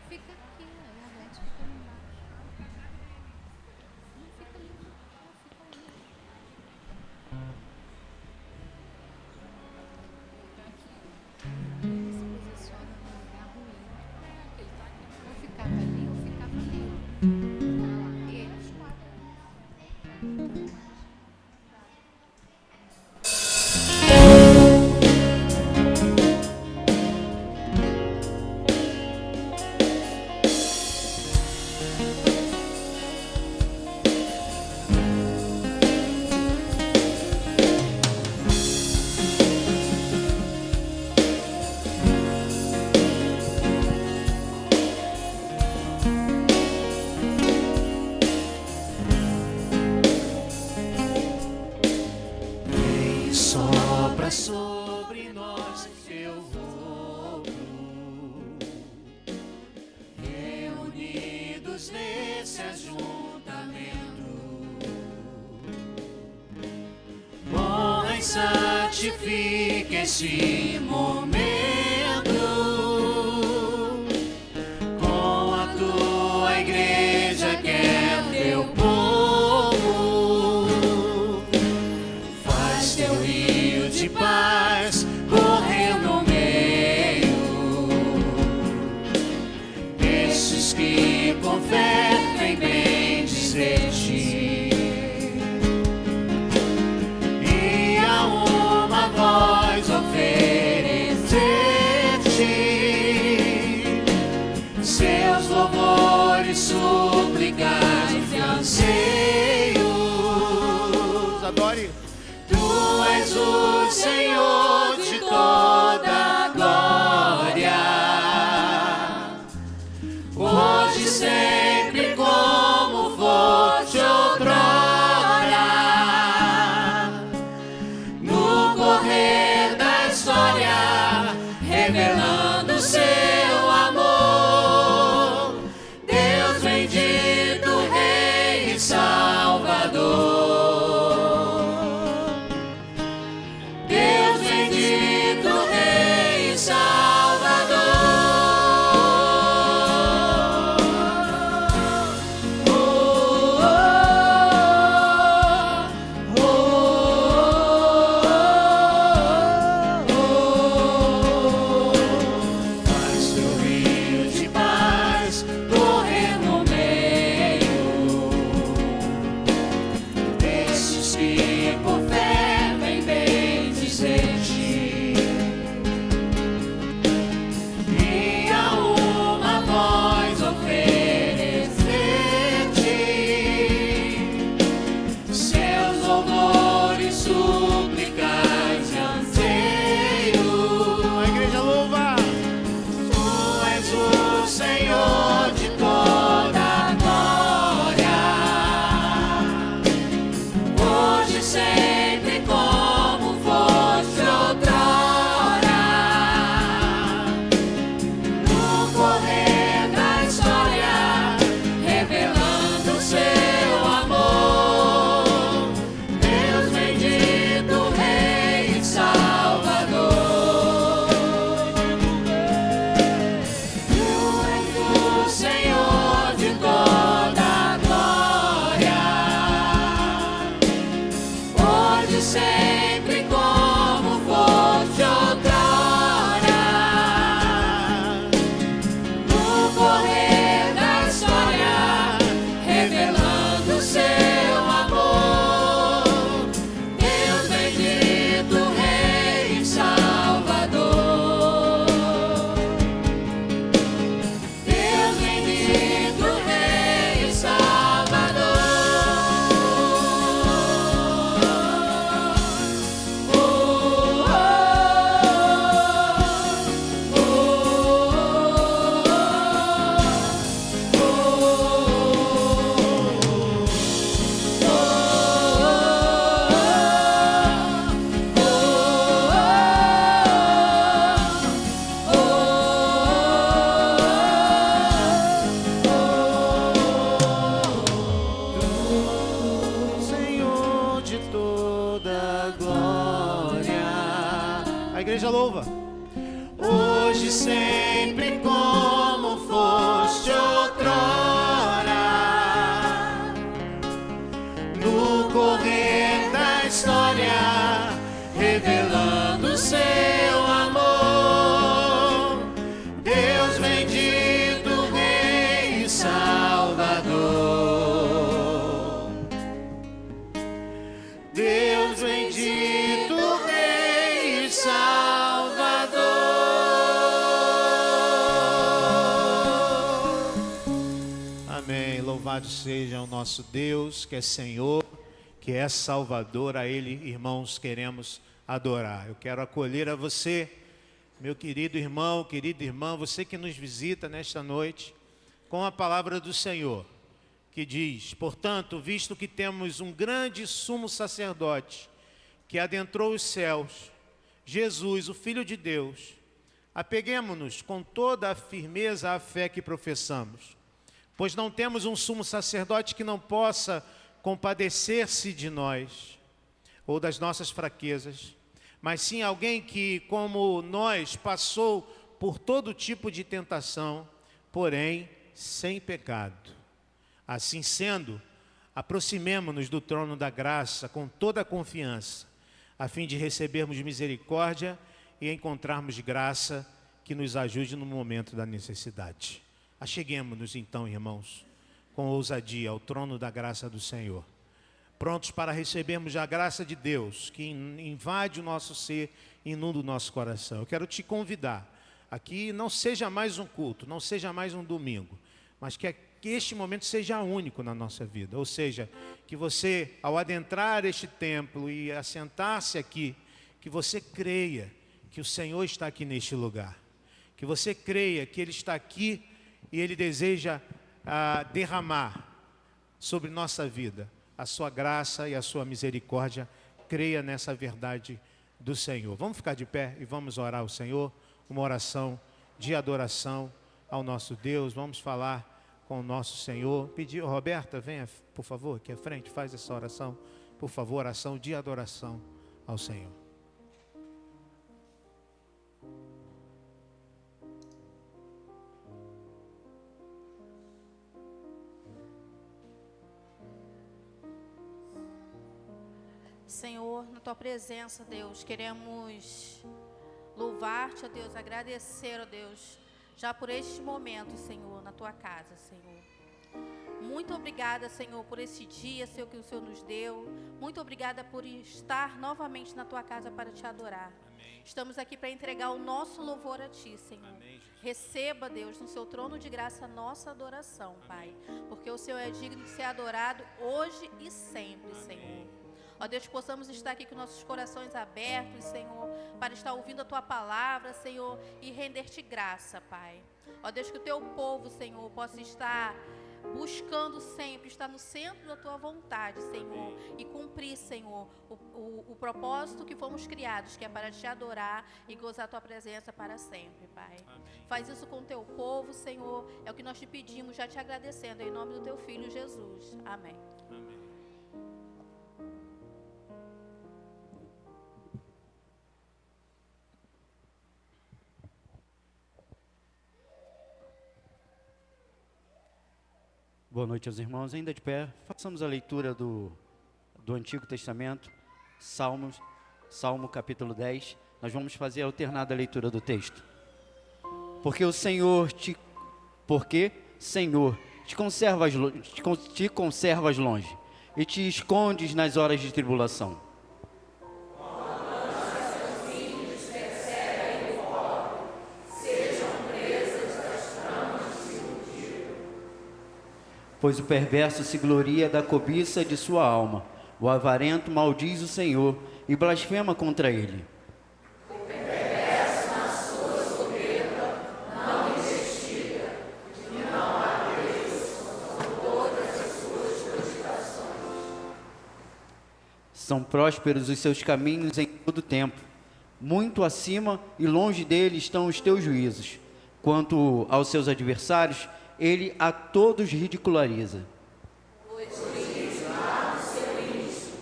Fica aqui, a Ivete fica ali embaixo. Não fica ali, não. Fica ali. Ele se posiciona num lugar ruim. Ou ficava ali ou ficava ali, ó. Olha lá, eles quatro. Sopra sobre nós teu rostro, reunidos nesse ajuntamento. Honra e santifica este momento com a tua igreja que é o teu povo. Faz teu rio de paz correr no meio desses que com fé vem bem dizer-te, e a uma voz oferecer-te seus louvores, súplicas e anseios. Adore. Tu és o Senhor de toda a glória, hoje, sempre, como foste outrora, no correr da história, revelando seu amor, Deus bendito, Rei e Salvador. igreja louva. hoje sempre como foste outrora. No correr da história, revelando seu amor, Deus bendito, Rei e Salvador. Deus bendito, Rei e Salvador. Amém. Louvado seja o nosso Deus, que é Senhor, que é Salvador. A Ele, irmãos, queremos adorar. Eu quero acolher a você, meu querido irmão, querida irmã, você que nos visita nesta noite, com a palavra do Senhor, que diz: portanto, visto que temos um grande sumo sacerdote, que adentrou os céus, Jesus, o Filho de Deus, apeguemo-nos com toda a firmeza à fé que professamos, pois não temos um sumo sacerdote que não possa compadecer-se de nós, ou das nossas fraquezas, mas sim alguém que, como nós, passou por todo tipo de tentação, porém sem pecado. Assim sendo, aproximemo-nos do trono da graça com toda a confiança, a fim de recebermos misericórdia e encontrarmos graça que nos ajude no momento da necessidade. Acheguemo-nos então, irmãos, com ousadia ao trono da graça do Senhor, prontos para recebermos a graça de Deus, que invade o nosso ser, inunda o nosso coração. Eu quero te convidar, aqui não seja mais um culto, não seja mais um domingo, mas que este momento seja único na nossa vida. Ou seja, que você, ao adentrar este templo e assentar-se aqui, que você creia que o Senhor está aqui neste lugar. Que você creia que Ele está aqui e Ele deseja derramar sobre nossa vida a sua graça e a sua misericórdia. Creia nessa verdade do Senhor. Vamos ficar de pé e vamos orar ao Senhor, uma oração de adoração ao nosso Deus. Vamos falar com o nosso Senhor. Pedir, Roberta, venha por favor aqui à frente, faz essa oração, por favor, oração de adoração ao Senhor. Senhor, na Tua presença, Deus, queremos louvar-te, ó Deus, agradecer, ó Deus, já por este momento, Senhor, na Tua casa, Senhor. Muito obrigada, Senhor, por esse dia, Senhor, que o Senhor nos deu. Muito obrigada por estar novamente na Tua casa para Te adorar. Amém. Estamos aqui para entregar o nosso louvor a Ti, Senhor. Amém. Receba, Deus, no Seu trono de graça a nossa adoração, Pai. Porque o Senhor é digno de ser adorado hoje e sempre, Amém. Senhor. Ó Deus, que possamos estar aqui com nossos corações abertos, Senhor, para estar ouvindo a Tua palavra, Senhor, e render-te graça, Pai. Ó Deus, que o Teu povo, Senhor, possa estar buscando sempre, estar no centro da Tua vontade, Senhor, e cumprir, Senhor, o propósito que fomos criados, que é para Te adorar e gozar a Tua presença para sempre, Pai. Amém. Faz isso com o Teu povo, Senhor, é o que nós Te pedimos, já Te agradecendo, em nome do Teu Filho Jesus. Amém. Amém. Boa noite aos irmãos, ainda de pé, façamos a leitura do Antigo Testamento, Salmo capítulo 10, nós vamos fazer a alternada leitura do texto. Senhor, te conservas longe e te escondes nas horas de tribulação. Pois o perverso se gloria da cobiça de sua alma, o avarento maldiz o Senhor e blasfema contra ele. O perverso na sua soberba não investiga, e não há Deus com todas as suas prodigações. São prósperos os seus caminhos em todo tempo, muito acima e longe dele estão os teus juízos. Quanto aos seus adversários, ele a todos ridiculariza. Pois diz lá no seu íntimo,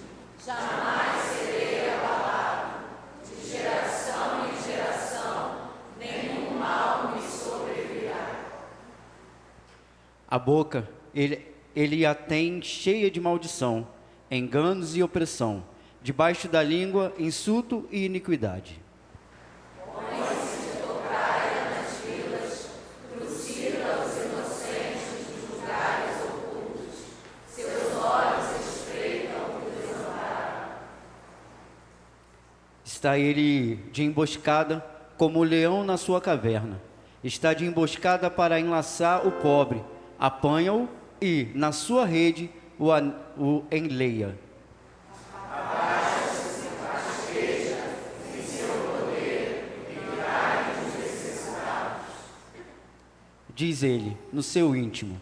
jamais serei abalado, de geração em geração, nem A boca, ele a tem cheia de maldição, enganos e opressão. Debaixo da língua, insulto e iniquidade. Está ele de emboscada, como o leão na sua caverna. Está de emboscada para enlaçar o pobre. Apanha-o e, na sua rede, o enleia. Diz ele, no seu íntimo: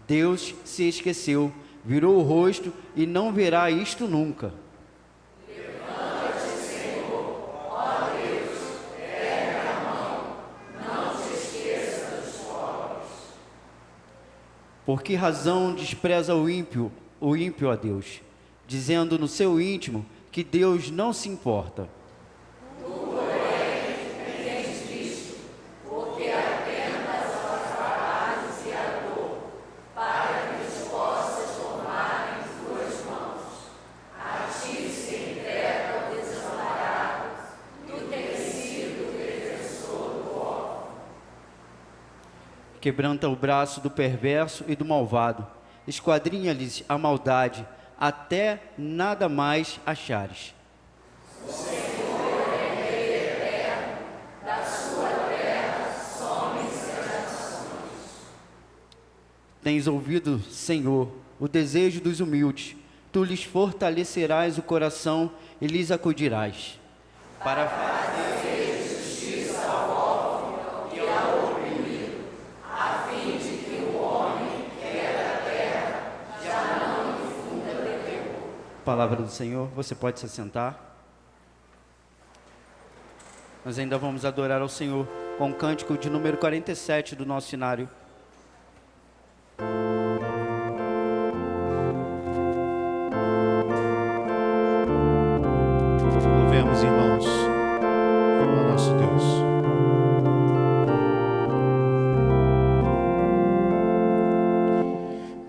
Deus se esqueceu, virou o rosto e não verá isto nunca. Por que razão despreza o ímpio a Deus, dizendo no seu íntimo que Deus não se importa? Quebranta o braço do perverso e do malvado, esquadrinha-lhes a maldade, até nada mais achares. O Senhor é Rei eterno, da sua terra somem-se as nações. Tens ouvido, Senhor, o desejo dos humildes, tu lhes fortalecerás o coração e lhes acudirás. Para fazer Palavra do Senhor, você pode se assentar. Nós ainda vamos adorar ao Senhor com o cântico de número 47 do nosso cenário. Louvemos, irmãos, ao nosso Deus.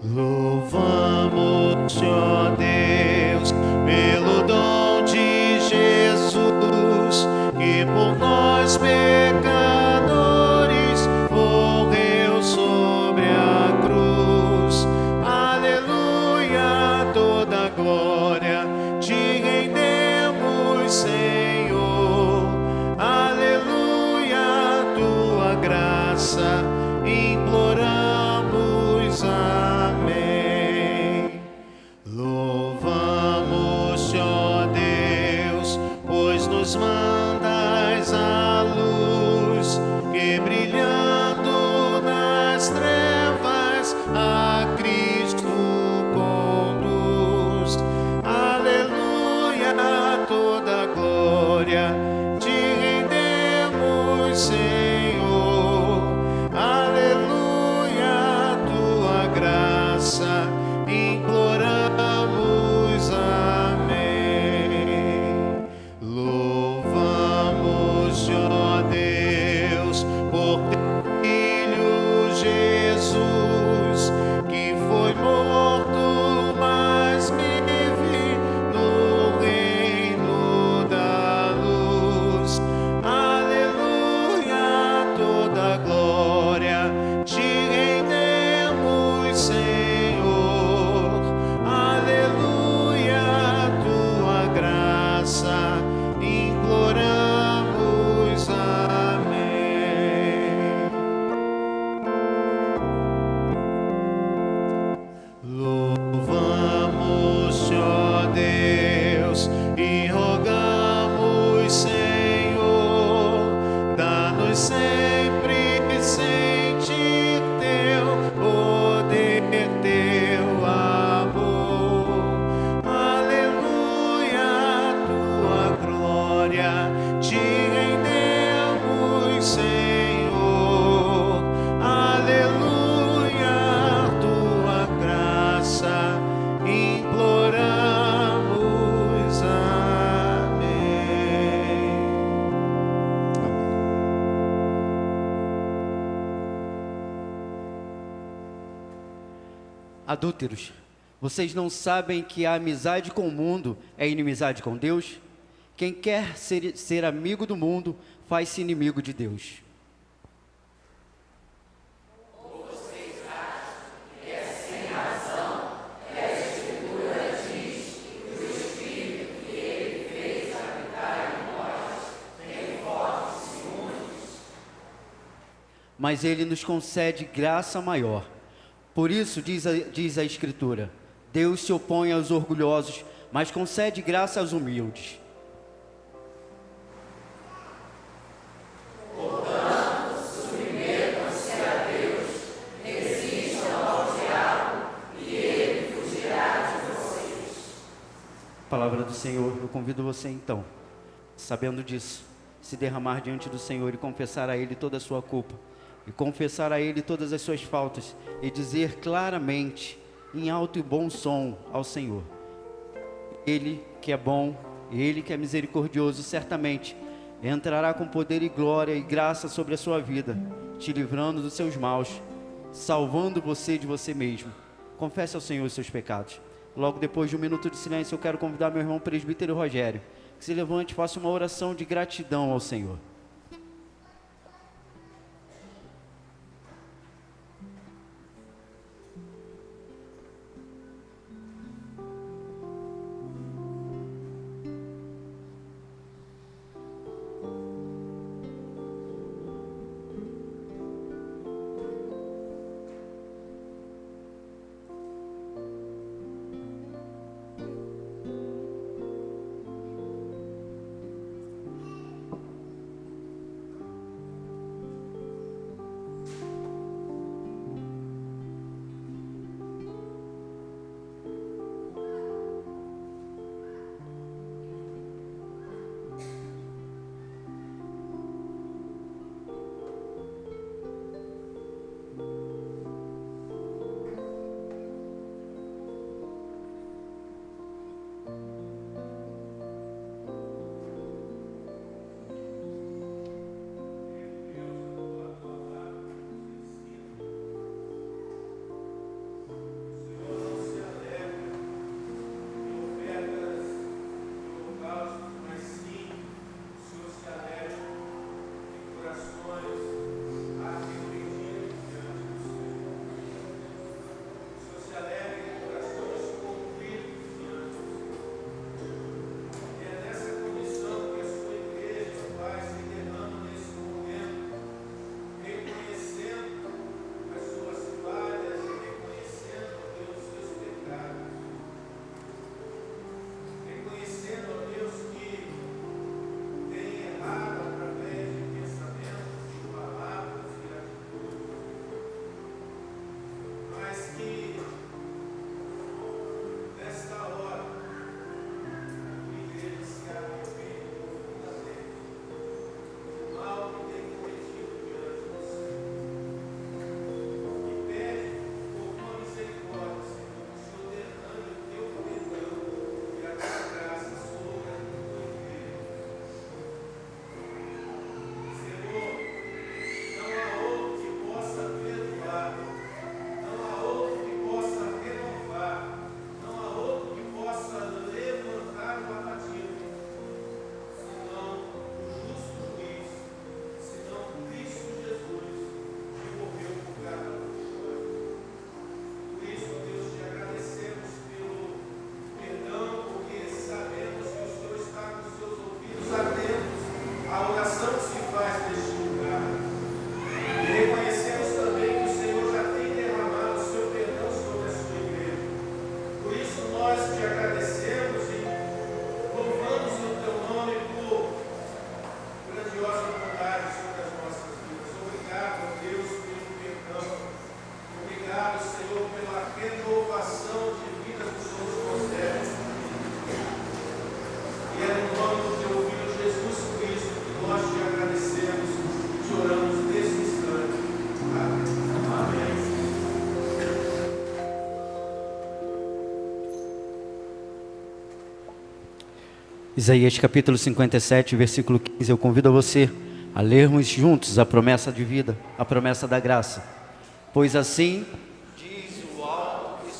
Louvamos, ó Deus, pelo dom de Jesus, que por nós pecadores morreu sobre a cruz. Aleluia, toda glória te rendemos, Senhor. Aleluia, tua graça imploramos. Amém. Louvamos, ó Deus, pois nos mandas a luz, que brilhando nas trevas a Cristo conduz. Aleluia, toda glória te rendemos, Senhor. Aleluia, tua graça imploramos. Amém. Louvamos, Adúlteros, vocês não sabem que a amizade com o mundo é inimizade com Deus? Quem quer ser amigo do mundo, faz-se inimigo de Deus. Mas Ele nos concede graça maior. Por isso, diz a Escritura, Deus se opõe aos orgulhosos, mas concede graça aos humildes. Portanto, submetam-se a Deus, resistam ao diabo, e ele fugirá de vocês. Palavra do Senhor, eu convido você então, sabendo disso, se derramar diante do Senhor e confessar a Ele toda a sua culpa, e confessar a Ele todas as suas faltas, e dizer claramente, em alto e bom som ao Senhor: Ele que é bom, Ele que é misericordioso, certamente entrará com poder e glória e graça sobre a sua vida, te livrando dos seus maus, salvando você de você mesmo. Confesse ao Senhor os seus pecados. Logo depois de um minuto de silêncio, eu quero convidar meu irmão presbítero Rogério, que se levante e faça uma oração de gratidão ao Senhor. Isaías capítulo 57, versículo 15, eu convido a você a lermos juntos a promessa de vida, a promessa da graça. Pois assim diz o alto e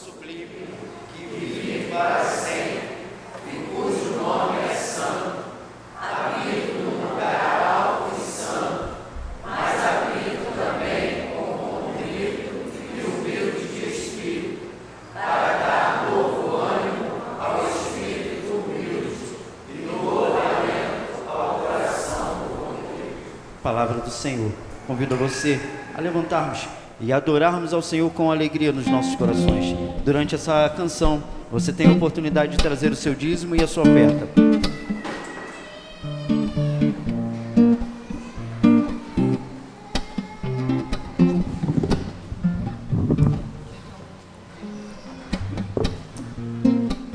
Palavra do Senhor. Convido você a levantarmos e adorarmos ao Senhor com alegria nos nossos corações. Durante essa canção, você tem a oportunidade de trazer o seu dízimo e a sua oferta.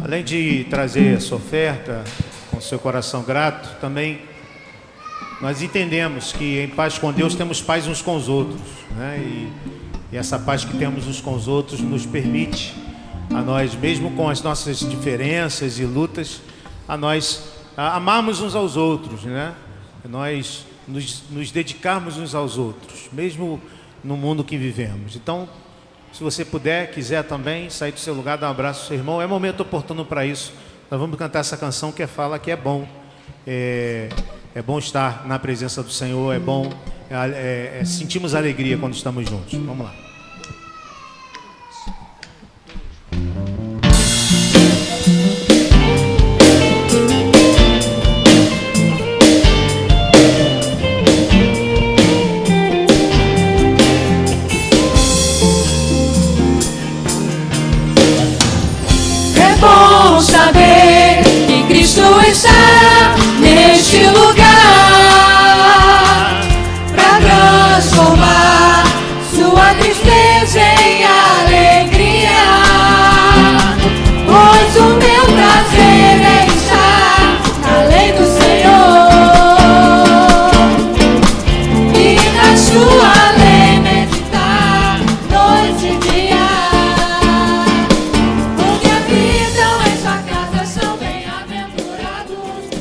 Além de trazer a sua oferta com seu coração grato, também nós entendemos que em paz com Deus temos paz uns com os outros, né? E essa paz que temos uns com os outros nos permite a nós, mesmo com as nossas diferenças e lutas, a nós amarmos uns aos outros, né? Nós nos dedicarmos uns aos outros, mesmo no mundo que vivemos. Então, se você puder, quiser também sair do seu lugar, dar um abraço ao seu irmão, é momento oportuno para isso. Nós vamos cantar essa canção que fala que é bom. É bom estar na presença do Senhor, é bom, sentimos alegria quando estamos juntos. Vamos lá. É bom saber que Cristo está neste lugar para transformar sua tristeza em alegria, pois o meu prazer é estar na lei do Senhor e na sua lei meditar noite e dia, porque habitam em sua casa são bem-aventurados.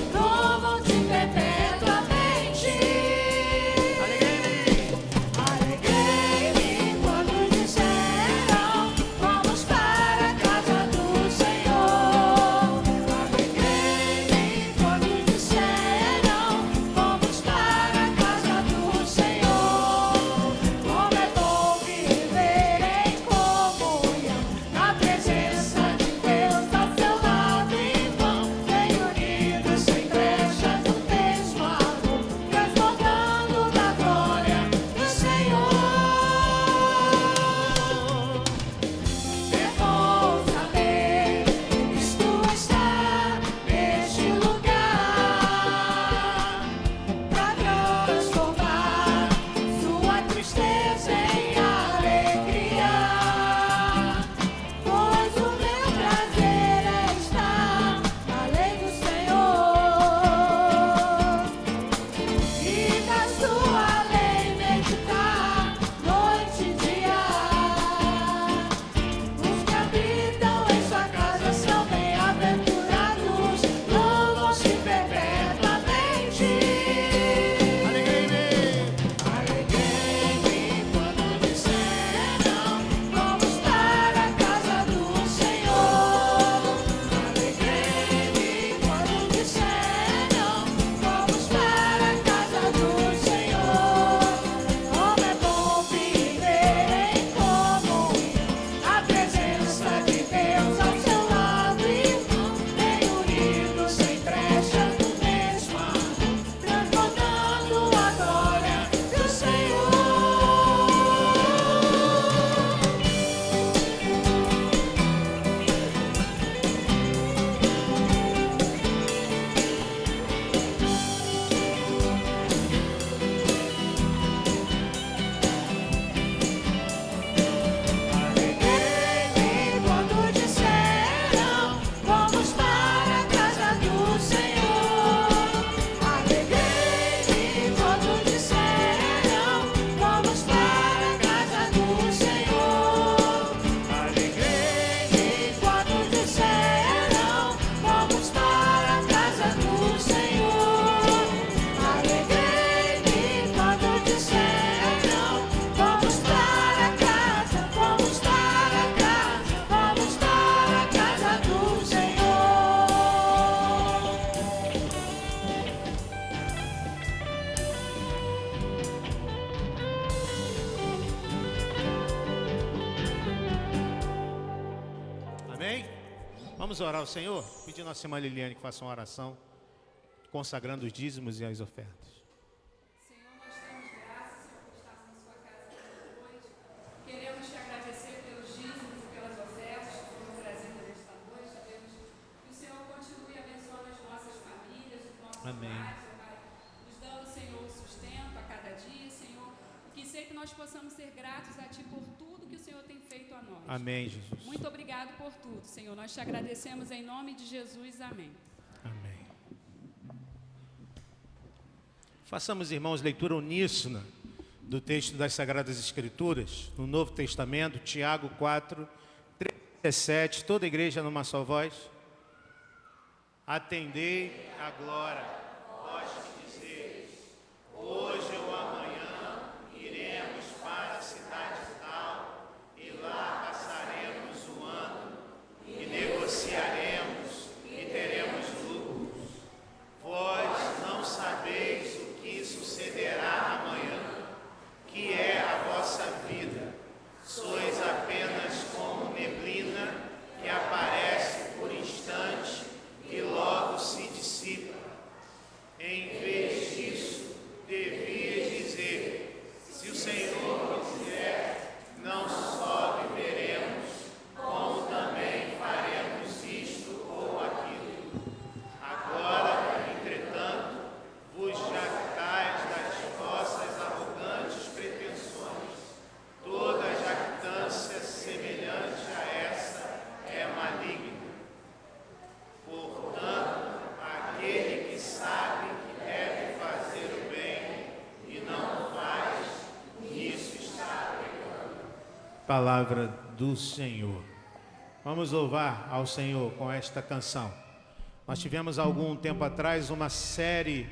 Vamos orar ao Senhor? Pedir nossa irmã Liliane que faça uma oração, consagrando os dízimos e as ofertas. Senhor, nós damos graças, Senhor, por estarmos na sua casa nesta noite. Queremos te agradecer pelos dízimos e pelas ofertas que foram trazidas nesta noite, Deus. Que o Senhor continue abençoando as nossas famílias, os nossos Amém. lares, ó Pai, nos dando, Senhor, sustento a cada dia, Senhor. Que sei que nós possamos ser gratos a Ti por tudo que o Senhor tem feito a nós. Amém, Jesus. Muito obrigado por tudo, Senhor. Nós te agradecemos em nome de Jesus. Amém. Amém. Façamos, irmãos, leitura uníssona do texto das Sagradas Escrituras, no Novo Testamento, Tiago 4, 13, 17, toda a igreja numa só voz. Atendei agora, vós que dizeis, hoje ou amanhã iremos para a cidade tal, e lá passaremos o ano, e negociaremos, e teremos lucros. Vós não sabeis o que sucederá amanhã, que é a vossa vida. Sois apenas como neblina que aparece por instante e logo se dissipa. Em vez disso, devias dizer: se o Senhor quiser, não só viveremos, como também faremos isto ou aquilo. Agora, entretanto, vos jactais das vossas arrogantes pretensões. Toda jactância semelhante a essa é maligna. Portanto, aquele que sabe que deve fazer o bem e não faz, nisso está pecando. Palavra do Senhor. Vamos louvar ao Senhor com esta canção. Nós tivemos algum tempo atrás uma série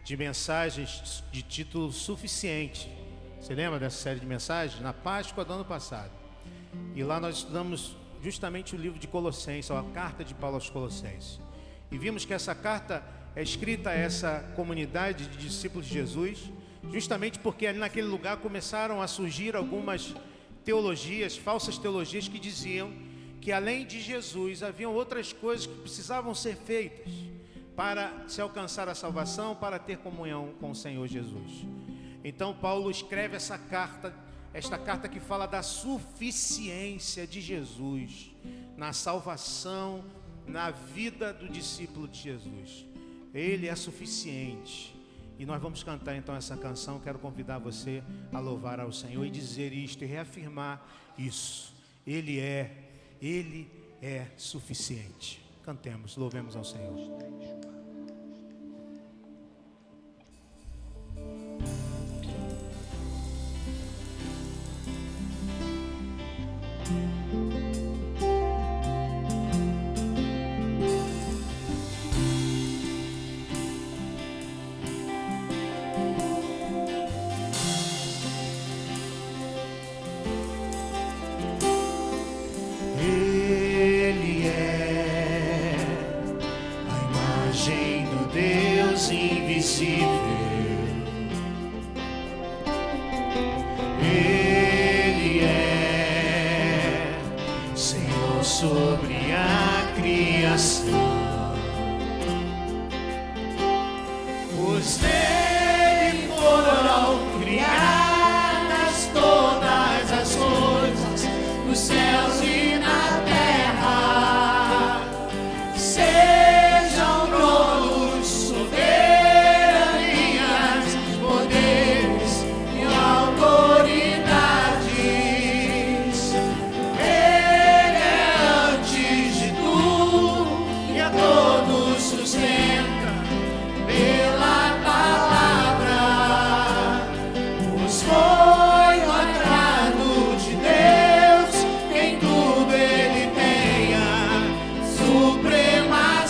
de mensagens de título Suficiente. Você lembra dessa série de mensagens? Na Páscoa do ano passado. E lá nós estudamos justamente o livro de Colossenses, a carta de Paulo aos Colossenses. E vimos que essa carta é escrita a essa comunidade de discípulos de Jesus, justamente porque ali naquele lugar começaram a surgir algumas teologias, falsas teologias, que diziam que além de Jesus haviam outras coisas que precisavam ser feitas para se alcançar a salvação, para ter comunhão com o Senhor Jesus. Então Paulo escreve esta carta que fala da suficiência de Jesus na salvação, na vida do discípulo de Jesus. Ele é suficiente. E nós vamos cantar então essa canção. Quero convidar você a louvar ao Senhor e dizer isto e reafirmar isso. Ele é suficiente. Cantemos, louvemos ao Senhor. Ele é a imagem do Deus invisível. Ele é Senhor sobre a criação. Pois nele foram criadas todas as coisas, nos céus e na terra. Sejam tronos, soberanias, poderes e autoridades. Ele é antes de tudo e a todos sustenta pela palavra. Pois foi o agrado de Deus que em tudo ele tenha supremacia.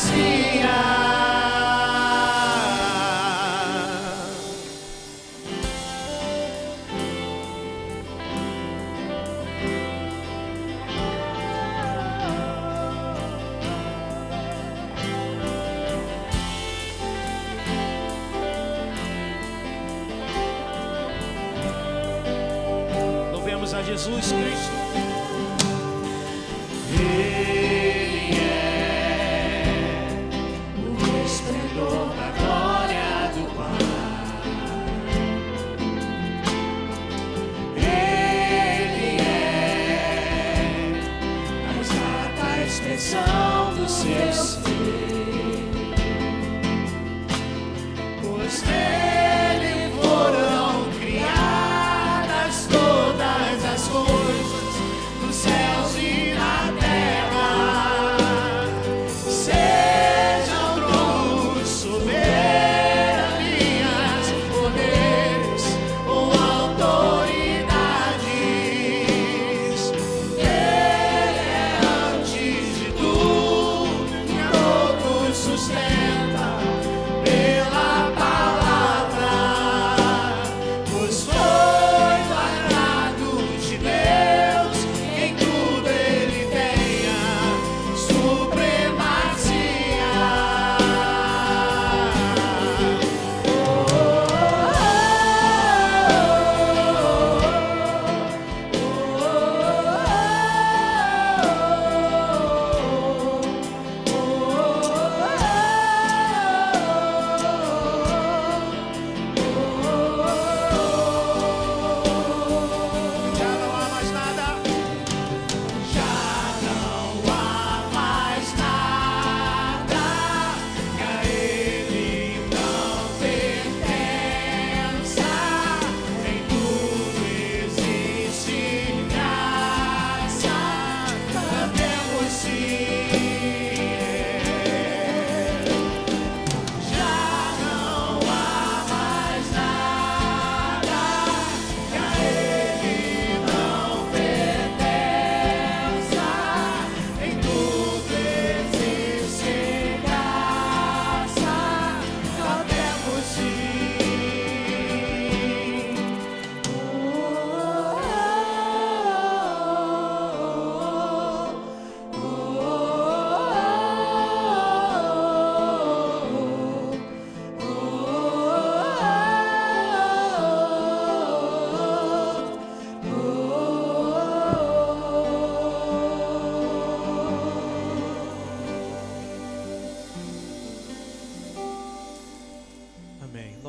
Louvemos a Jesus Cristo. Ele é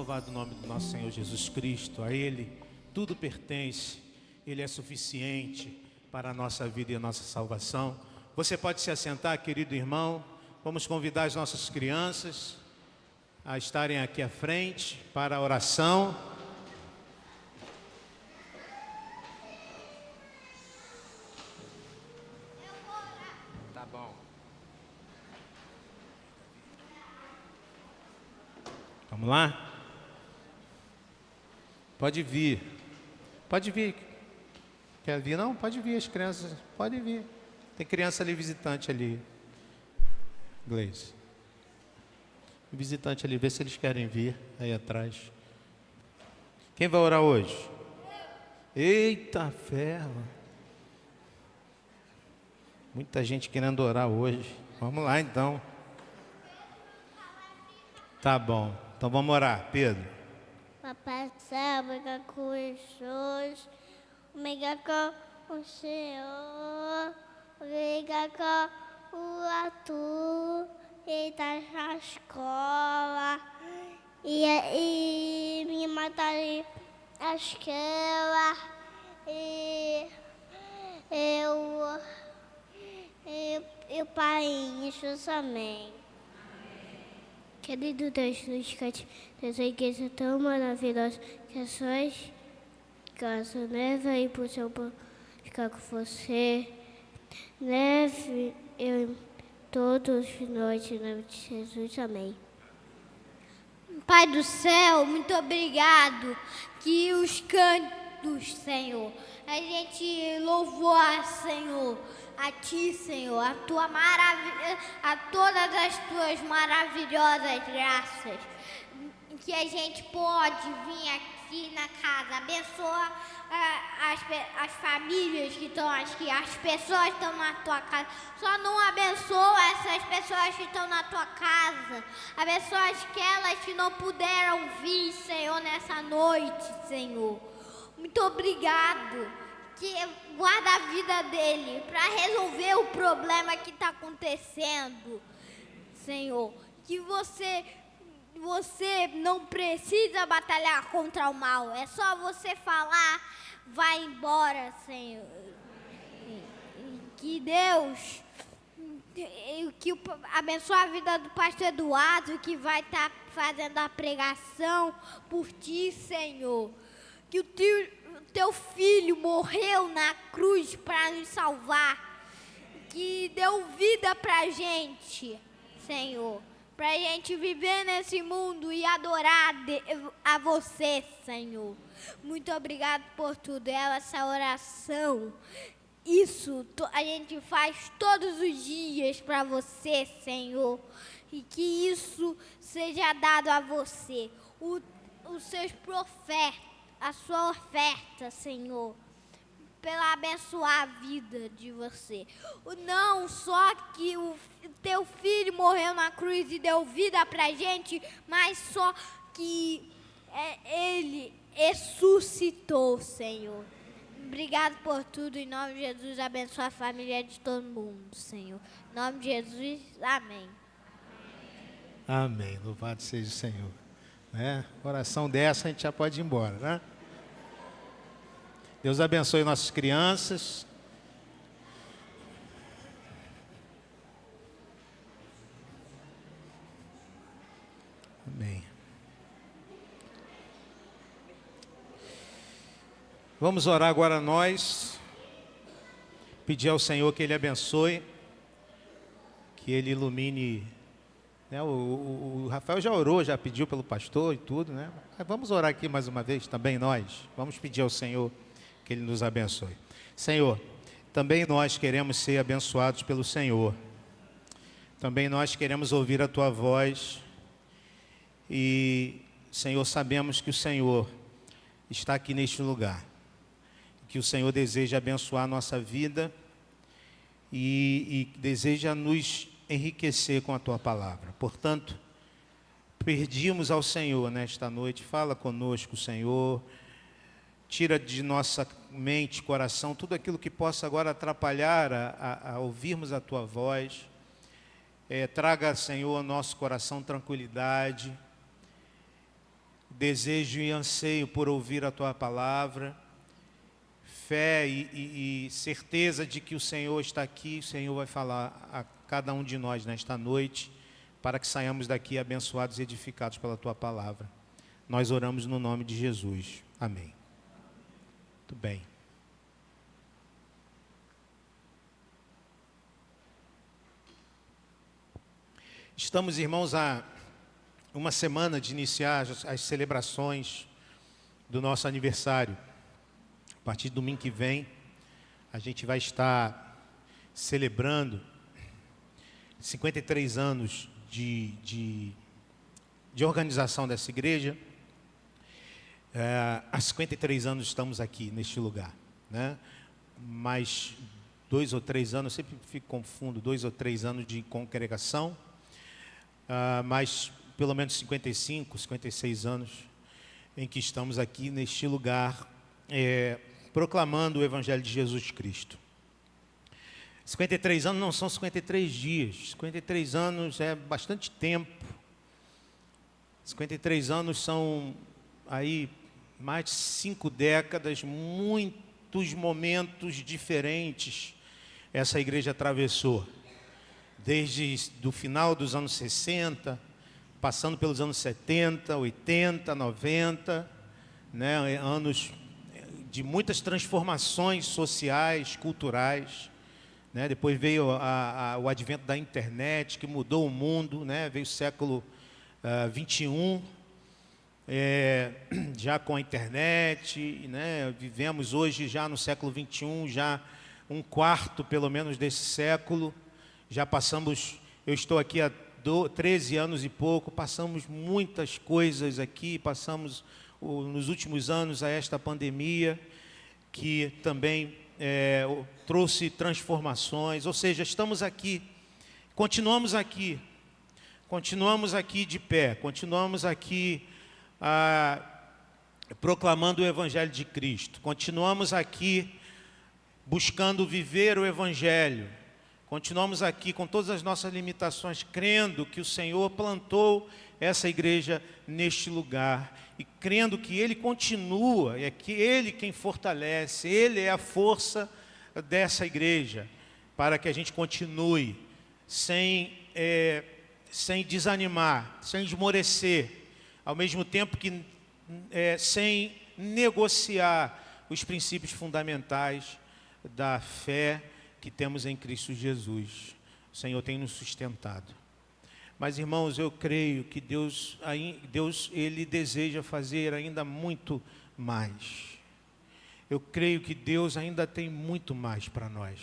louvado o nome do nosso Senhor Jesus Cristo. A Ele tudo pertence. Ele é suficiente para a nossa vida e a nossa salvação. Você pode se assentar, querido irmão. Vamos convidar as nossas crianças a estarem aqui à frente para a oração. Tá bom. Vamos lá? Pode vir. Pode vir. Quer vir? Não? Pode vir, as crianças. Pode vir. Tem criança ali, visitante ali. Gleice. Visitante ali, vê se eles querem vir aí atrás. Quem vai orar hoje? Eita ferro. Muita gente querendo orar hoje. Vamos lá então. Tá bom. Então vamos orar, Pedro. Papai céu, obrigado com Jesus, obrigado com o Senhor, obrigado com o Arthur, ele tá na escola, e me mataram a escola, e o Pai, Jesus, amém. Querido Deus, nos cante dessa igreja tão maravilhosa, que as suas casas leva aí para o seu ficar com você. Leve eu todos nós, em nome de Jesus, amém. Pai do céu, muito obrigado que os cantos, Senhor, a gente louvou a Senhor, a Ti, Senhor, a Tua maravilha, a todas as Tuas maravilhosas graças, que a gente pode vir aqui na casa, abençoa as famílias que estão aqui, as pessoas que estão na Tua casa. Só não abençoa essas pessoas que estão na Tua casa, abençoa aquelas que não puderam vir, Senhor, nessa noite, Senhor. Muito obrigado. Que guarda a vida dele para resolver o problema que está acontecendo, Senhor. Que você não precisa batalhar contra o mal. É só você falar, vai embora, Senhor. Que Deus abençoe a vida do pastor Eduardo, que vai estar fazendo a pregação por ti, Senhor. Que o Teu filho morreu na cruz para nos salvar, que deu vida para a gente, Senhor, para a gente viver nesse mundo e adorar a Você, Senhor. Muito obrigado por tudo, essa oração. Isso a gente faz todos os dias para Você, Senhor, e que isso seja dado a Você, os seus profetas, a sua oferta, Senhor, pela abençoar a vida de Você. Não só que o Teu filho morreu na cruz e deu vida pra gente, mas só que Ele ressuscitou, Senhor. Obrigado por tudo, em nome de Jesus, abençoa a família de todo mundo, Senhor. Em nome de Jesus, amém. Amém. Louvado seja o Senhor. Oração dessa a gente já pode ir embora, né? Deus abençoe nossas crianças. Amém. Vamos orar agora nós, pedir ao Senhor que Ele abençoe, que Ele ilumine. O Rafael já orou, já pediu pelo pastor e tudo, né? Mas vamos orar aqui mais uma vez também nós. Vamos pedir ao Senhor que Ele nos abençoe. Senhor, também nós queremos ser abençoados pelo Senhor. Também nós queremos ouvir a Tua voz. E, Senhor, sabemos que o Senhor está aqui neste lugar. Que o Senhor deseja abençoar a nossa vida e deseja nos enriquecer com a Tua palavra. Portanto, pedimos ao Senhor nesta noite, fala conosco, Senhor, tira de nossa mente, coração, tudo aquilo que possa agora atrapalhar a ouvirmos a Tua voz. Traga, Senhor, ao nosso coração tranquilidade. desejo e anseio por ouvir a Tua palavra, fé e certeza de que o Senhor está aqui, o Senhor vai falar a cada um de nós nesta noite, para que saiamos daqui abençoados e edificados pela Tua palavra. Nós oramos no nome de Jesus. Amém. Muito bem. Estamos, irmãos, há uma semana de iniciar as celebrações do nosso aniversário. A partir do domingo que vem, a gente vai estar celebrando 53 anos de organização dessa igreja. Há 53 anos estamos aqui neste lugar, né? Mais 2 ou 3 anos, eu sempre confundo, 2 ou 3 anos de congregação, mas pelo menos 55, 56 anos em que estamos aqui neste lugar, proclamando o Evangelho de Jesus Cristo. 53 anos não são 53 dias, 53 anos é bastante tempo. 53 anos são aí mais de 5 décadas, muitos momentos diferentes essa igreja atravessou. Desde o final dos anos 60, passando pelos anos 70, 80, 90, né, anos de muitas transformações sociais, culturais, né? Depois veio o advento da internet, que mudou o mundo, né? Veio o século 21, já com a internet, né? Vivemos hoje já no século 21, já um quarto pelo menos desse século, já passamos, eu estou aqui há 13 anos e pouco, passamos muitas coisas aqui, passamos nos últimos anos a esta pandemia, que também trouxe transformações, ou seja, estamos aqui, continuamos aqui de pé, continuamos aqui proclamando o Evangelho de Cristo, continuamos aqui buscando viver o Evangelho, continuamos aqui com todas as nossas limitações, crendo que o Senhor plantou essa igreja neste lugar e crendo que Ele continua, é que Ele quem fortalece, Ele é a força dessa igreja, para que a gente continue sem desanimar, sem esmorecer, ao mesmo tempo que sem negociar os princípios fundamentais da fé que temos em Cristo Jesus. O Senhor tem nos sustentado. Mas, irmãos, eu creio que Deus, Ele deseja fazer ainda muito mais. Eu creio que Deus ainda tem muito mais para nós.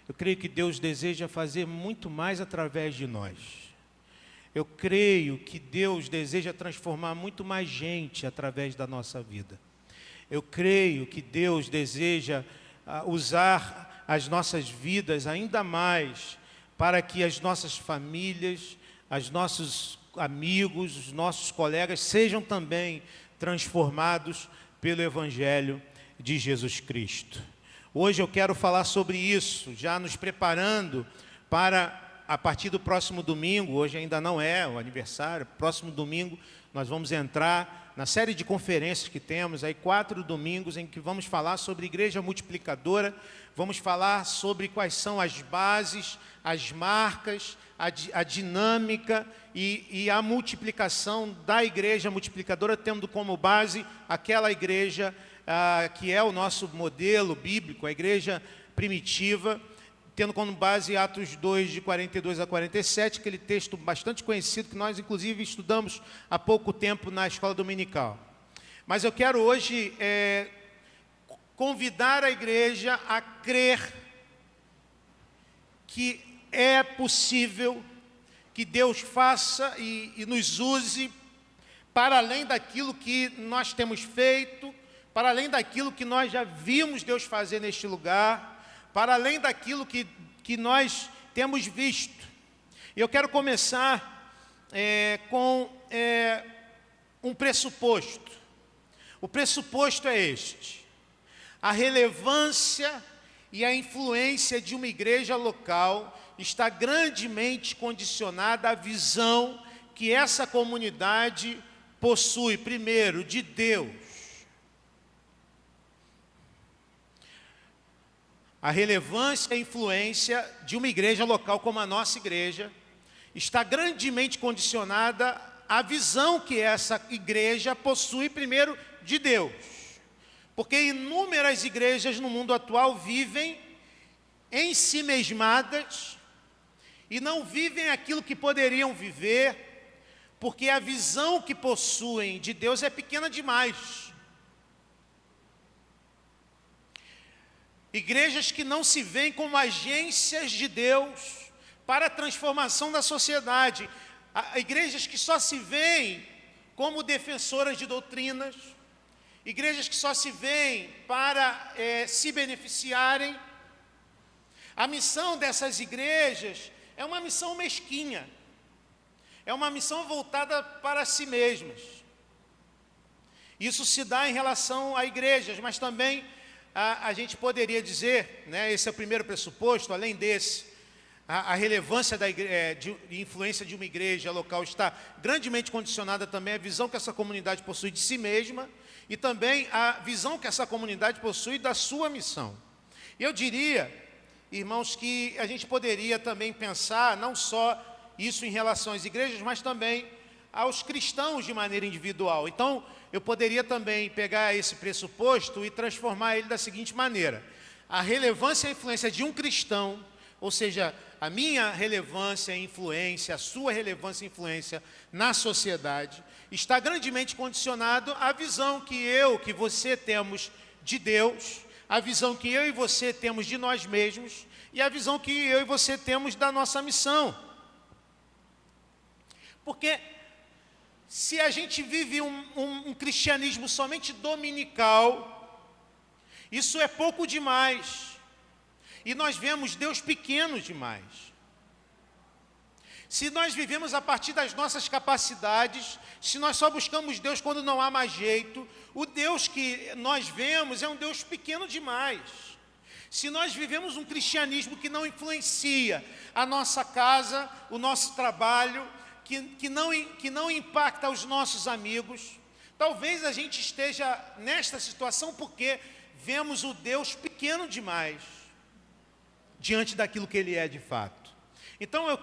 Eu creio que Deus deseja fazer muito mais através de nós. Eu creio que Deus deseja transformar muito mais gente através da nossa vida. Eu creio que Deus deseja usar as nossas vidas ainda mais para que as nossas famílias, os nossos amigos, os nossos colegas sejam também transformados pelo Evangelho de Jesus Cristo. Hoje eu quero falar sobre isso, já nos preparando para, a partir do próximo domingo, hoje ainda não é o aniversário, próximo domingo nós vamos entrar na série de conferências que temos, aí 4 domingos em que vamos falar sobre igreja multiplicadora, vamos falar sobre quais são as bases, as marcas, a dinâmica e a multiplicação da igreja multiplicadora, tendo como base aquela igreja que é o nosso modelo bíblico, a igreja primitiva, tendo como base Atos 2, de 42 a 47, aquele texto bastante conhecido que nós, inclusive, estudamos há pouco tempo na escola dominical. Mas eu quero hoje convidar a igreja a crer que é possível que Deus faça e nos use para além daquilo que nós temos feito, para além daquilo que nós já vimos Deus fazer neste lugar, para além daquilo que nós temos visto. E eu quero começar com um pressuposto. O pressuposto é este: a relevância e a influência de uma igreja local está grandemente condicionada à visão que essa comunidade possui, primeiro, de Deus, a relevância e a influência de uma igreja local como a nossa igreja, está grandemente condicionada à visão que essa igreja possui, primeiro, de Deus. Porque inúmeras igrejas no mundo atual vivem em si mesmadas e não vivem aquilo que poderiam viver, porque a visão que possuem de Deus é pequena demais. Igrejas que não se veem como agências de Deus para a transformação da sociedade. Igrejas que só se veem como defensoras de doutrinas. Igrejas que só se veem para se beneficiarem. A missão dessas igrejas é uma missão mesquinha. É uma missão voltada para si mesmas. Isso se dá em relação a igrejas, mas também a gente poderia dizer, né, esse é o primeiro pressuposto, além desse, a relevância de influência de uma igreja local está grandemente condicionada também à visão que essa comunidade possui de si mesma e também a visão que essa comunidade possui da sua missão. E eu diria, irmãos, que a gente poderia também pensar não só isso em relação às igrejas, mas também aos cristãos de maneira individual. Então, eu poderia também pegar esse pressuposto e transformar ele da seguinte maneira: a relevância e a influência de um cristão, ou seja, a minha relevância e influência, a sua relevância e influência na sociedade, está grandemente condicionado à visão que você temos de Deus, a visão que eu e você temos de nós mesmos e a visão que eu e você temos da nossa missão. Porque se a gente vive um cristianismo somente dominical, isso é pouco demais. E nós vemos Deus pequeno demais. Se nós vivemos a partir das nossas capacidades, se nós só buscamos Deus quando não há mais jeito, o Deus que nós vemos é um Deus pequeno demais. Se nós vivemos um cristianismo que não influencia a nossa casa, o nosso trabalho, que não impacta os nossos amigos, talvez a gente esteja nesta situação porque vemos o Deus pequeno demais diante daquilo que Ele é de fato. Então eu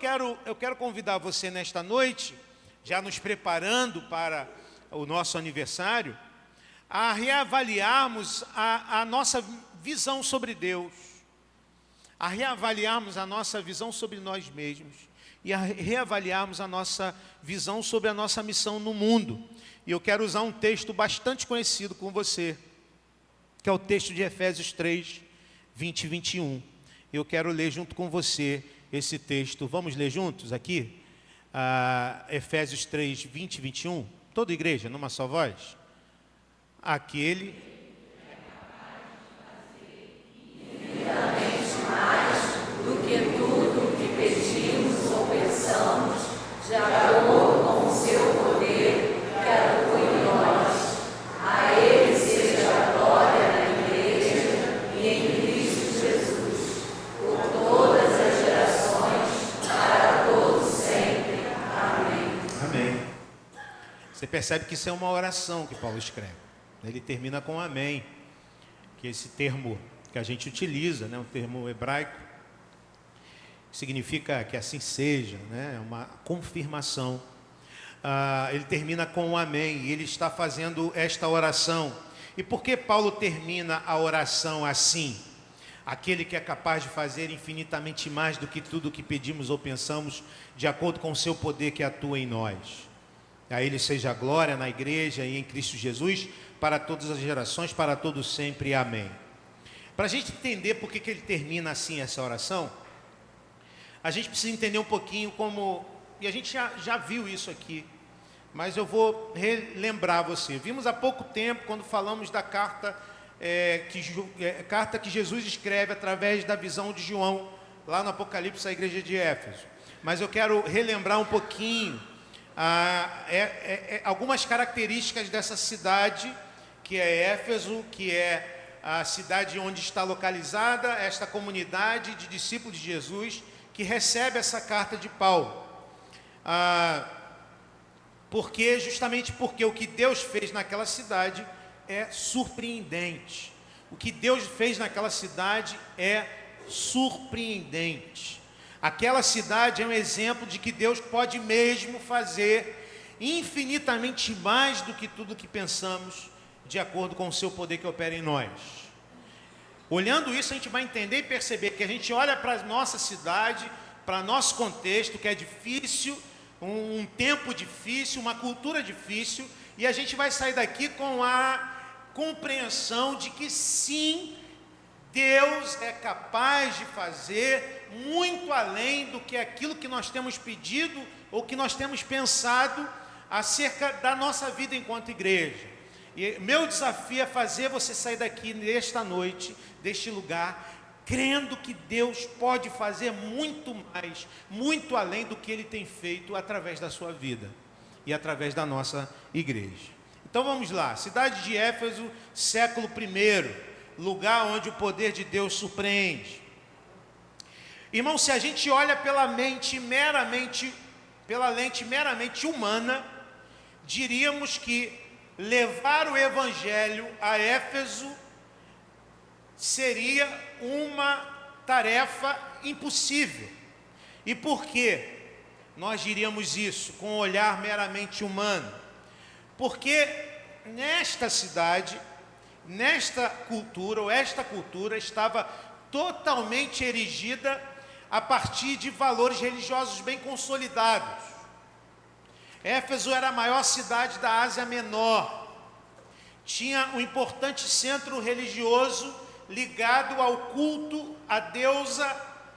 quero convidar você nesta noite, já nos preparando para o nosso aniversário, a reavaliarmos a nossa visão sobre Deus, a reavaliarmos a nossa visão sobre nós mesmos e a reavaliarmos a nossa visão sobre a nossa missão no mundo. E eu quero usar um texto bastante conhecido com você, que é o texto de Efésios 3, 20 e 21. Eu quero ler junto com você esse texto. Vamos ler juntos aqui? Efésios 3, 20 e 21. Toda igreja, numa só voz. Aquele infinitamente mais do que tudo que pedimos ou pensamos, de acordo com o seu poder que atua em nós. A Ele seja a glória na Igreja e em Cristo Jesus, por todas as gerações, para todos sempre. Amém. Amém. Você percebe que isso é uma oração que Paulo escreve. Ele termina com amém, que é esse termo que a gente utiliza, né, um termo hebraico, significa que assim seja, né, é uma confirmação. Ele termina com um amém, e ele está fazendo esta oração. E por que Paulo termina a oração assim? Aquele que é capaz de fazer infinitamente mais do que tudo o que pedimos ou pensamos, de acordo com o seu poder que atua em nós. A Ele seja a glória na igreja e em Cristo Jesus, para todas as gerações, para todos sempre. Amém. Para a gente entender por que ele termina assim essa oração, a gente precisa entender um pouquinho como... E a gente já viu isso aqui, mas eu vou relembrar você. Vimos há pouco tempo, quando falamos da carta que Jesus escreve através da visão de João, lá no Apocalipse, à igreja de Éfeso. Mas eu quero relembrar um pouquinho algumas características dessa cidade, que é Éfeso, que é a cidade onde está localizada esta comunidade de discípulos de Jesus, que recebe essa carta de Paulo. justamente porque o que Deus fez naquela cidade é surpreendente. O que Deus fez naquela cidade é surpreendente. Aquela cidade é um exemplo de que Deus pode mesmo fazer infinitamente mais do que tudo que pensamos, de acordo com o seu poder que opera em nós. Olhando isso, a gente vai entender e perceber que a gente olha para a nossa cidade, para nosso contexto, que é difícil, um tempo difícil, uma cultura difícil, e a gente vai sair daqui com a compreensão de que sim, Deus é capaz de fazer muito além do que aquilo que nós temos pedido ou que nós temos pensado acerca da nossa vida enquanto igreja. E meu desafio é fazer você sair daqui nesta noite, deste lugar, crendo que Deus pode fazer muito mais, muito além do que Ele tem feito através da sua vida e através da nossa igreja. Então vamos lá, cidade de Éfeso, século I, lugar onde o poder de Deus surpreende. Irmão, se a gente olha pela lente meramente humana, diríamos que levar o evangelho a Éfeso seria uma tarefa impossível. E por que nós diríamos isso com um olhar meramente humano? Porque nesta cidade, esta cultura estava totalmente erigida a partir de valores religiosos bem consolidados. Éfeso era a maior cidade da Ásia Menor. Tinha um importante centro religioso ligado ao culto à deusa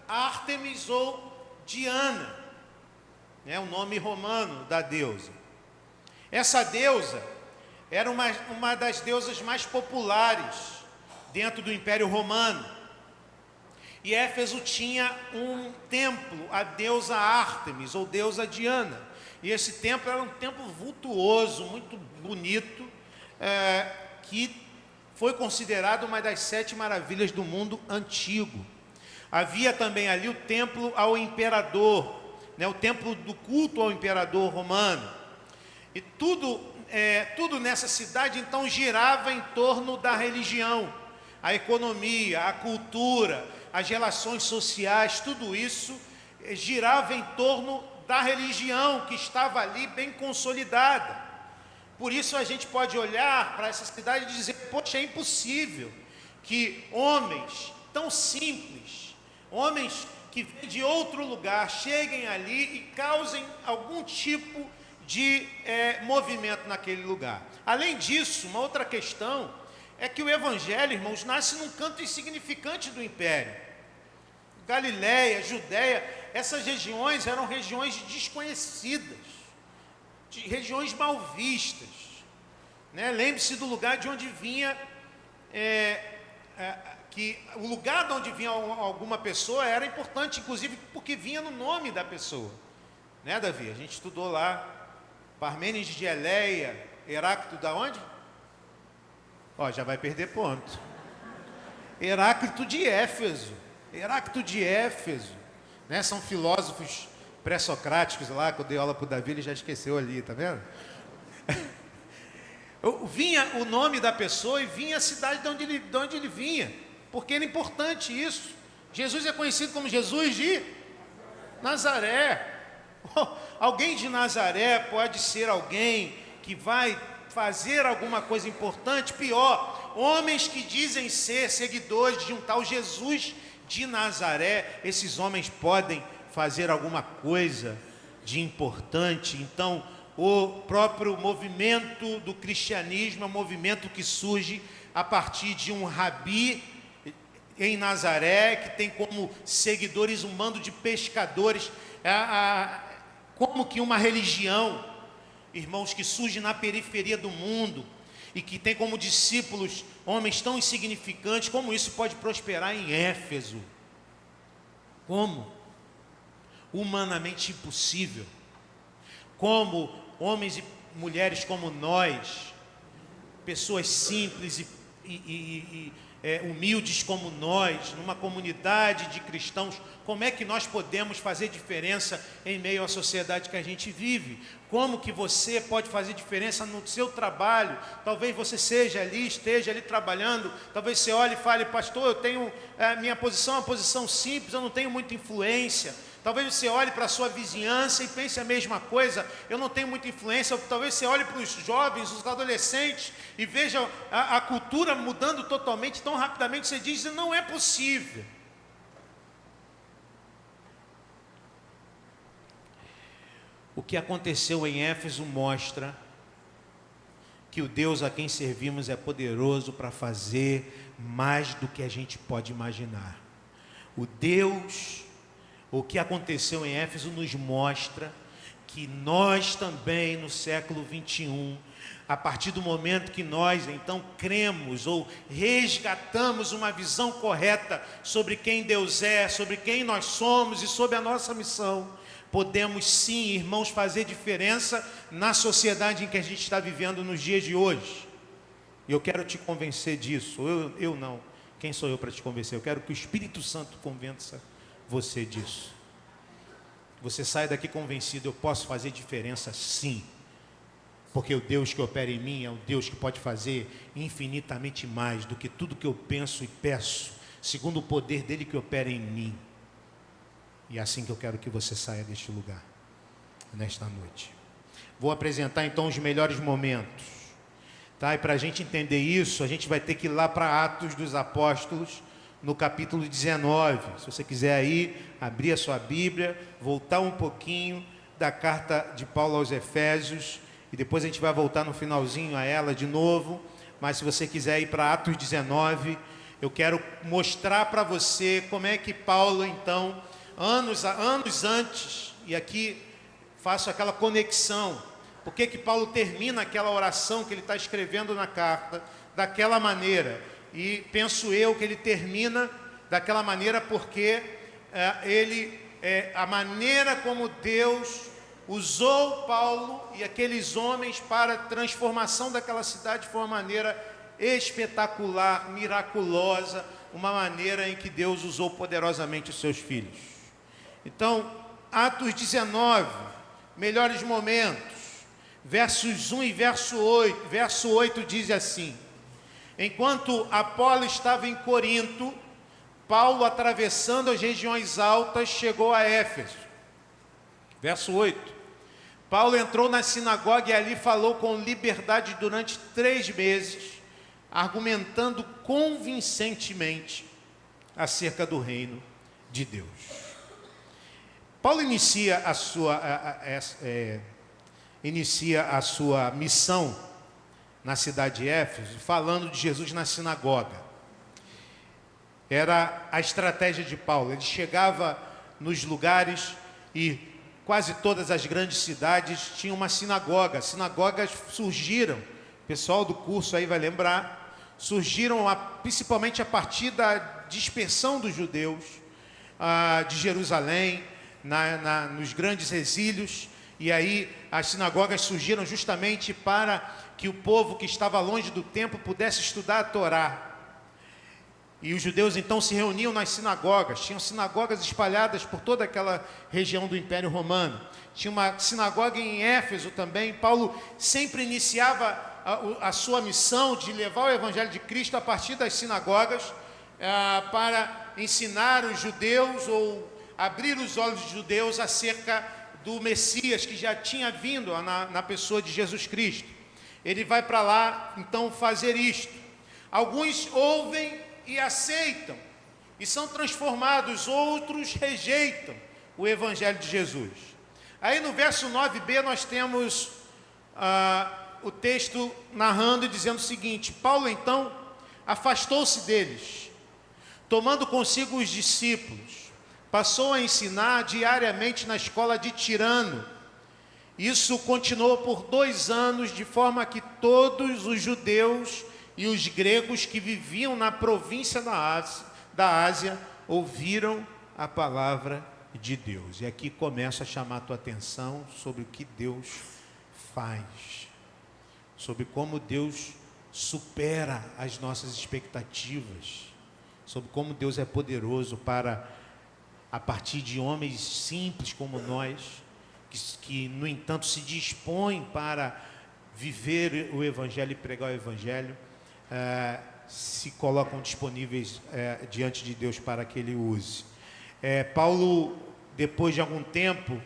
Ártemis ou Diana, o nome romano da deusa. Essa deusa era uma das deusas mais populares dentro do Império Romano. E Éfeso tinha um templo, a deusa Ártemis ou deusa Diana. E esse templo era um templo vultuoso, muito bonito, que foi considerado uma das 7 maravilhas do mundo antigo. Havia também ali o templo ao imperador, o templo do culto ao imperador romano. E tudo nessa cidade, então, girava em torno da religião, a economia, a cultura, as relações sociais, tudo isso girava em torno da religião que estava ali bem consolidada. Por isso a gente pode olhar para essa cidade e dizer, poxa, é impossível que homens tão simples, homens que vêm de outro lugar, cheguem ali e causem algum tipo de movimento naquele lugar. Além disso, uma outra questão é que o evangelho, irmãos, nasce num canto insignificante do império. Galiléia, Judéia, essas regiões eram regiões desconhecidas, regiões mal vistas. Lembre-se do lugar de onde vinha, que o lugar de onde vinha alguma pessoa era importante, inclusive porque vinha no nome da pessoa. Davi? A gente estudou lá, Parmênides de Eleia, Heráclito da onde? Já vai perder ponto. Heráclito de Éfeso. São filósofos pré-socráticos lá, que eu dei aula para o Davi, ele já esqueceu ali, tá vendo? Vinha o nome da pessoa e vinha a cidade de onde ele vinha, porque era importante isso. Jesus é conhecido como Jesus de Nazaré. Alguém de Nazaré pode ser alguém que vai fazer alguma coisa importante. Pior, homens que dizem ser seguidores de um tal Jesus de Nazaré, esses homens podem fazer alguma coisa de importante. Então, o próprio movimento do cristianismo é um movimento que surge a partir de um rabi em Nazaré, que tem como seguidores um bando de pescadores, como que uma religião, irmãos, que surge na periferia do mundo e que tem como discípulos homens tão insignificantes. Como isso pode prosperar em Éfeso? Como? Humanamente impossível. Como homens e mulheres como nós, pessoas simples humildes como nós, numa comunidade de cristãos, como é que nós podemos fazer diferença em meio à sociedade que a gente vive? Como que você pode fazer diferença no seu trabalho? Talvez você esteja ali trabalhando, talvez você olhe e fale, pastor, eu tenho, minha posição é uma posição simples, eu não tenho muita influência. Talvez você olhe para a sua vizinhança e pense a mesma coisa, eu não tenho muita influência. Talvez você olhe para os jovens, os adolescentes, e veja a cultura mudando totalmente, tão rapidamente, você diz, não é possível. O que aconteceu em Éfeso mostra que o Deus a quem servimos é poderoso para fazer mais do que a gente pode imaginar. O que aconteceu em Éfeso nos mostra que nós também no século 21, a partir do momento que nós então cremos ou resgatamos uma visão correta sobre quem Deus é, sobre quem nós somos e sobre a nossa missão, podemos sim, irmãos, fazer diferença na sociedade em que a gente está vivendo nos dias de hoje. E eu quero te convencer disso. Eu não. Quem sou eu para te convencer? Eu quero que o Espírito Santo convença você disso. Você sai daqui convencido, eu posso fazer diferença sim. Porque o Deus que opera em mim é o Deus que pode fazer infinitamente mais do que tudo que eu penso e peço, segundo o poder dele que opera em mim. E é assim que eu quero que você saia deste lugar, nesta noite. Vou apresentar então os melhores momentos. Tá? E para a gente entender isso, a gente vai ter que ir lá para Atos dos Apóstolos, no capítulo 19. Se você quiser aí, abrir a sua Bíblia, voltar um pouquinho da carta de Paulo aos Efésios, e depois a gente vai voltar no finalzinho a ela de novo. Mas se você quiser ir para Atos 19, eu quero mostrar para você como é que Paulo então, anos antes, e aqui faço aquela conexão, por que Paulo termina aquela oração que ele está escrevendo na carta, daquela maneira, e penso eu que ele termina daquela maneira porque a maneira como Deus usou Paulo e aqueles homens para a transformação daquela cidade foi uma maneira espetacular, miraculosa, uma maneira em que Deus usou poderosamente os seus filhos. Então, Atos 19, melhores momentos, versos 1 e verso 8. Verso 8 diz assim: enquanto Apolo estava em Corinto, Paulo, atravessando as regiões altas, chegou a Éfeso. Verso 8. Paulo entrou na sinagoga e ali falou com liberdade durante 3 meses, argumentando convincentemente acerca do reino de Deus. Paulo inicia a sua missão na cidade de Éfeso, falando de Jesus na sinagoga. Era a estratégia de Paulo. Ele chegava nos lugares e quase todas as grandes cidades tinham uma sinagoga. Sinagogas surgiram, o pessoal do curso aí vai lembrar, surgiram principalmente a partir da dispersão dos judeus de Jerusalém, nos grandes exílios, e aí as sinagogas surgiram justamente para que o povo que estava longe do templo pudesse estudar a Torá. E os judeus então se reuniam nas sinagogas. Tinham sinagogas espalhadas por toda aquela região do Império Romano. Tinha uma sinagoga em Éfeso também. Paulo sempre iniciava a sua missão de levar o Evangelho de Cristo a partir das sinagogas para ensinar os judeus ou abrir os olhos dos judeus acerca do Messias que já tinha vindo na pessoa de Jesus Cristo. Ele vai para lá então fazer isto. Alguns ouvem e aceitam e são transformados, outros rejeitam o Evangelho de Jesus. Aí no verso 9b nós temos o texto narrando e dizendo o seguinte: Paulo então afastou-se deles, tomando consigo os discípulos, passou a ensinar diariamente na escola de Tirano. Isso continuou por 2 anos, de forma que todos os judeus e os gregos que viviam na província da Ásia ouviram a palavra de Deus. E aqui começa a chamar a tua atenção sobre o que Deus faz, sobre como Deus supera as nossas expectativas sobre como Deus é poderoso para, a partir de homens simples como nós, que no entanto se dispõem para viver o Evangelho e pregar o Evangelho, se colocam disponíveis diante de Deus para que Ele use. Paulo, depois de algum tempo,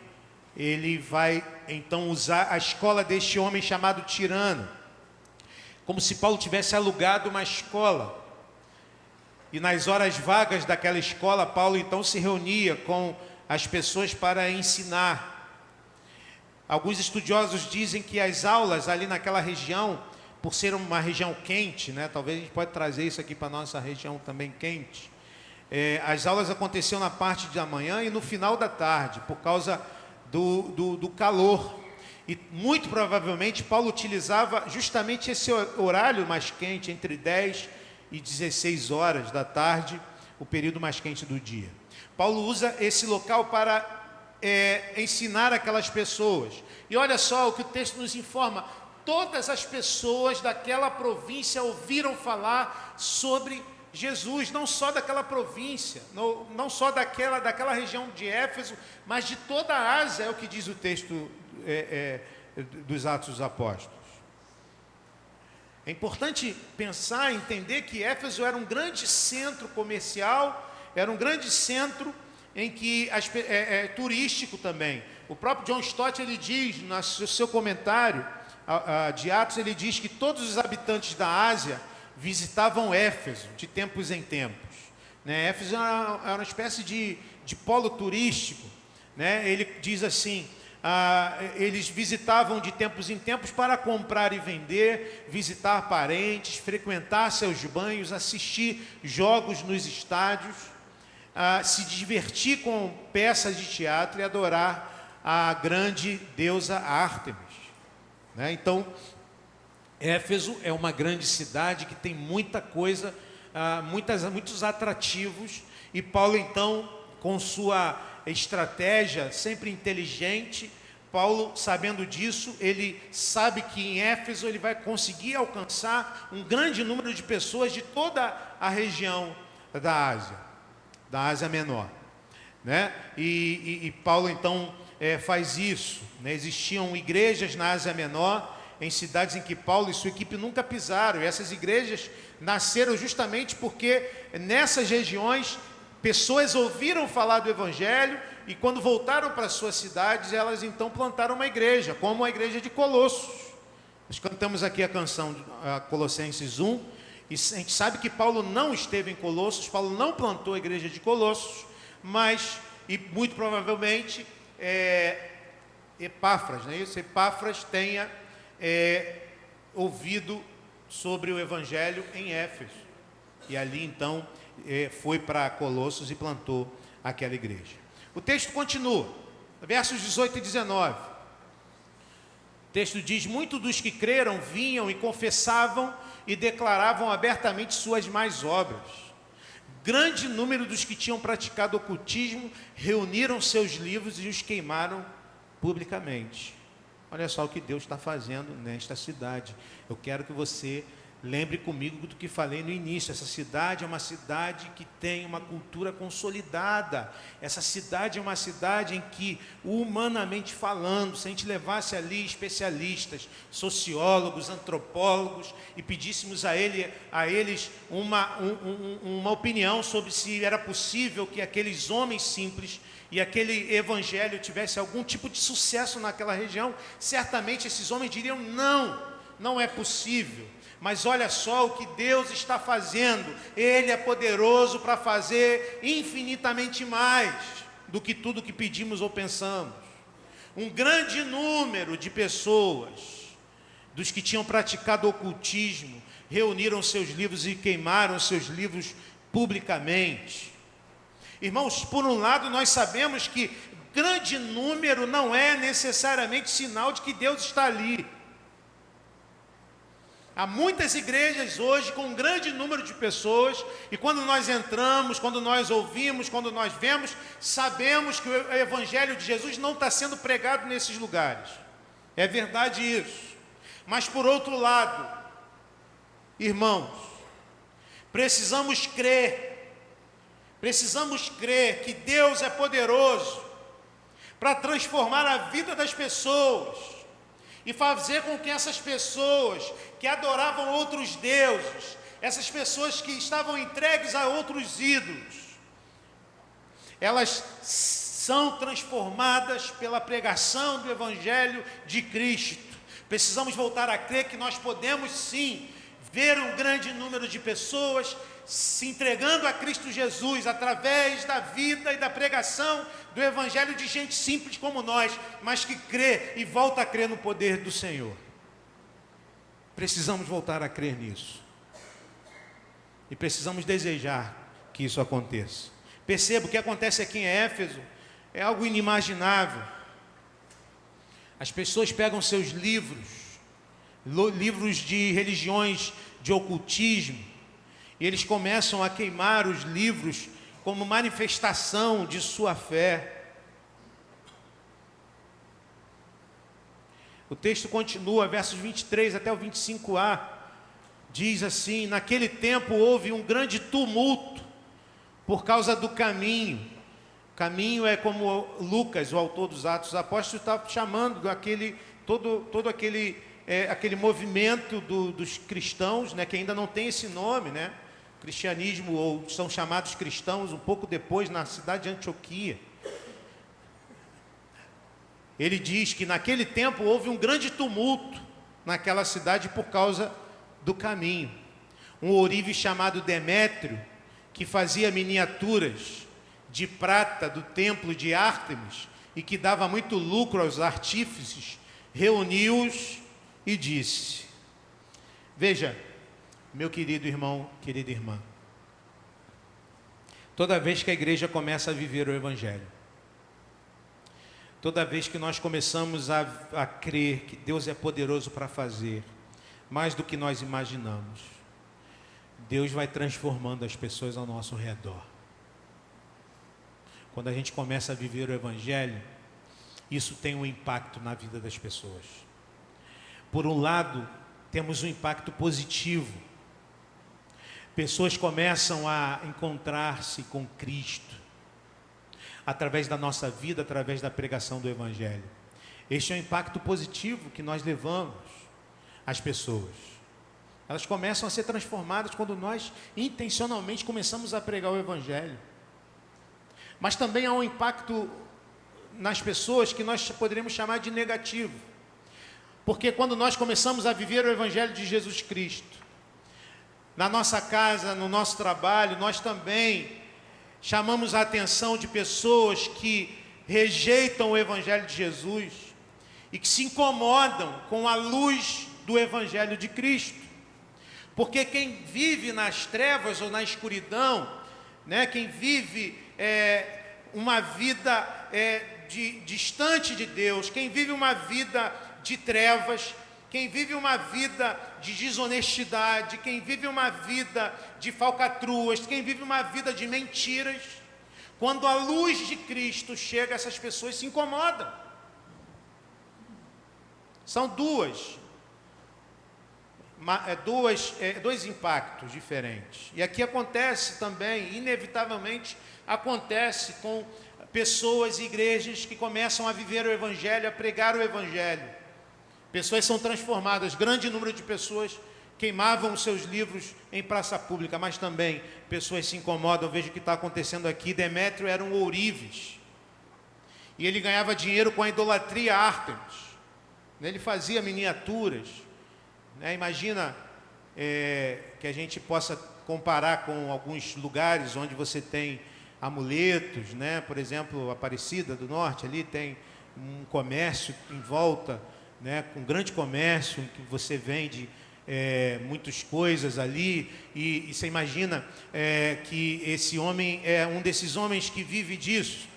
ele vai então usar a escola deste homem chamado Tirano, como se Paulo tivesse alugado uma escola. E nas horas vagas daquela escola, Paulo então se reunia com as pessoas para ensinar. Alguns estudiosos dizem que as aulas ali naquela região, por ser uma região quente, né, talvez a gente pode trazer isso aqui para a nossa região também quente, as aulas aconteciam na parte da manhã e no final da tarde, por causa do calor. E muito provavelmente Paulo utilizava justamente esse horário mais quente, entre 10 e 16 horas da tarde, o período mais quente do dia. Paulo usa esse local para ensinar aquelas pessoas. E olha só o que o texto nos informa: todas as pessoas daquela província ouviram falar sobre Jesus, não só daquela província, não só daquela região de Éfeso, mas de toda a Ásia, é o que diz o texto dos Atos dos Apóstolos. É importante pensar, entender que Éfeso era um grande centro comercial, era um grande centro em que turístico também. O próprio John Stott, ele diz, no seu comentário de Atos, ele diz que todos os habitantes da Ásia visitavam Éfeso de tempos em tempos. Né? Éfeso era uma espécie de polo turístico. Né? Ele diz assim, eles visitavam de tempos em tempos para comprar e vender, visitar parentes, frequentar seus banhos, assistir jogos nos estádios, se divertir com peças de teatro e adorar a grande deusa Ártemis. Né? Então, Éfeso é uma grande cidade que tem muita coisa, muitos atrativos, e Paulo então, com sua estratégia sempre inteligente, Paulo, sabendo disso, ele sabe que em Éfeso ele vai conseguir alcançar um grande número de pessoas de toda a região da Ásia Menor, né? E Paulo então faz isso, né? Existiam igrejas na Ásia Menor, em cidades em que Paulo e sua equipe nunca pisaram, e essas igrejas nasceram justamente porque nessas regiões pessoas ouviram falar do Evangelho, e quando voltaram para suas cidades, elas então plantaram uma igreja, como a igreja de Colossos. Nós cantamos aqui a canção Colossenses 1, e a gente sabe que Paulo não esteve em Colossos, Paulo não plantou a igreja de Colossos, mas, e muito provavelmente, Epáfras, não é isso? Epáfras tenha ouvido sobre o Evangelho em Éfeso, e ali então foi para Colossos e plantou aquela igreja. O texto continua, versos 18 e 19. O texto diz: muitos dos que creram vinham e confessavam e declaravam abertamente suas más obras. Grande número dos que tinham praticado ocultismo reuniram seus livros e os queimaram publicamente. Olha só o que Deus está fazendo nesta cidade. Eu quero que você lembre comigo do que falei no início. Essa cidade é uma cidade que tem uma cultura consolidada. Essa cidade é uma cidade em que, humanamente falando, se a gente levasse ali especialistas, sociólogos, antropólogos, e pedíssemos a eles uma opinião sobre se era possível que aqueles homens simples e aquele evangelho tivesse algum tipo de sucesso naquela região, certamente esses homens diriam: não é possível. Mas olha só o que Deus está fazendo. Ele é poderoso para fazer infinitamente mais do que tudo que pedimos ou pensamos. Um grande número de pessoas, dos que tinham praticado ocultismo, reuniram seus livros e queimaram seus livros publicamente. Irmãos, por um lado nós sabemos que grande número não é necessariamente sinal de que Deus está ali. Há muitas igrejas hoje com um grande número de pessoas, e quando nós entramos, quando nós ouvimos, quando nós vemos, sabemos que o Evangelho de Jesus não está sendo pregado nesses lugares. É verdade isso. Mas por outro lado, Irmãos, precisamos crer que Deus é poderoso para transformar a vida das pessoas e fazer com que essas pessoas que adoravam outros deuses, essas pessoas que estavam entregues a outros ídolos, elas são transformadas pela pregação do Evangelho de Cristo. Precisamos voltar a crer que nós podemos sim ver um grande número de pessoas se entregando a Cristo Jesus através da vida e da pregação do Evangelho de gente simples como nós, mas que crê e volta a crer no poder do Senhor. Precisamos voltar a crer nisso. E precisamos desejar que isso aconteça. Perceba o que acontece aqui em Éfeso, é algo inimaginável. As pessoas pegam seus livros de religiões de ocultismo, e eles começam a queimar os livros como manifestação de sua fé. O texto continua, versos 23 até o 25a, diz assim: naquele tempo houve um grande tumulto por causa do caminho. Caminho é como Lucas, o autor dos Atos dos Apóstolos, está chamando todo aquele movimento dos cristãos, né, que ainda não tem esse nome, né? Cristianismo, ou são chamados cristãos um pouco depois na cidade de Antioquia. Ele diz que naquele tempo houve um grande tumulto naquela cidade por causa do caminho. Um ourive chamado Demétrio, que fazia miniaturas de prata do templo de Ártemis e que dava muito lucro aos artífices, reuniu-os e disse: veja, meu querido irmão, querida irmã, toda vez que a igreja começa a viver o Evangelho, toda vez que nós começamos a crer que Deus é poderoso para fazer mais do que nós imaginamos, Deus vai transformando as pessoas ao nosso redor. Quando a gente começa a viver o Evangelho, isso tem um impacto na vida das pessoas. Por um lado, temos um impacto positivo. Pessoas começam a encontrar-se com Cristo através da nossa vida, através da pregação do Evangelho. Este é o impacto positivo que nós levamos às pessoas. Elas começam a ser transformadas quando nós intencionalmente começamos a pregar o Evangelho. Mas também há um impacto nas pessoas que nós poderíamos chamar de negativo. Porque quando nós começamos a viver o Evangelho de Jesus Cristo, na nossa casa, no nosso trabalho, nós também chamamos a atenção de pessoas que rejeitam o Evangelho de Jesus e que se incomodam com a luz do Evangelho de Cristo. Porque quem vive nas trevas ou na escuridão, né, quem vive uma vida distante de Deus, quem vive uma vida de trevas, quem vive uma vida de desonestidade, quem vive uma vida de falcatruas, quem vive uma vida de mentiras, quando a luz de Cristo chega, essas pessoas se incomodam. São dois impactos diferentes. E aqui acontece também, inevitavelmente, acontece com pessoas e igrejas que começam a viver o Evangelho, a pregar o Evangelho. Pessoas são transformadas, grande número de pessoas queimavam os seus livros em praça pública, mas também pessoas se incomodam. Veja o que está acontecendo aqui. Demétrio era um ourives, e ele ganhava dinheiro com a idolatria a Ártemis. Ele fazia miniaturas, né? Imagina que a gente possa comparar com alguns lugares onde você tem amuletos, né? Por exemplo, Aparecida do Norte, ali tem um comércio em volta, né? Com grande comércio, em que você vende muitas coisas ali, e você imagina que esse homem é um desses homens que vive disso.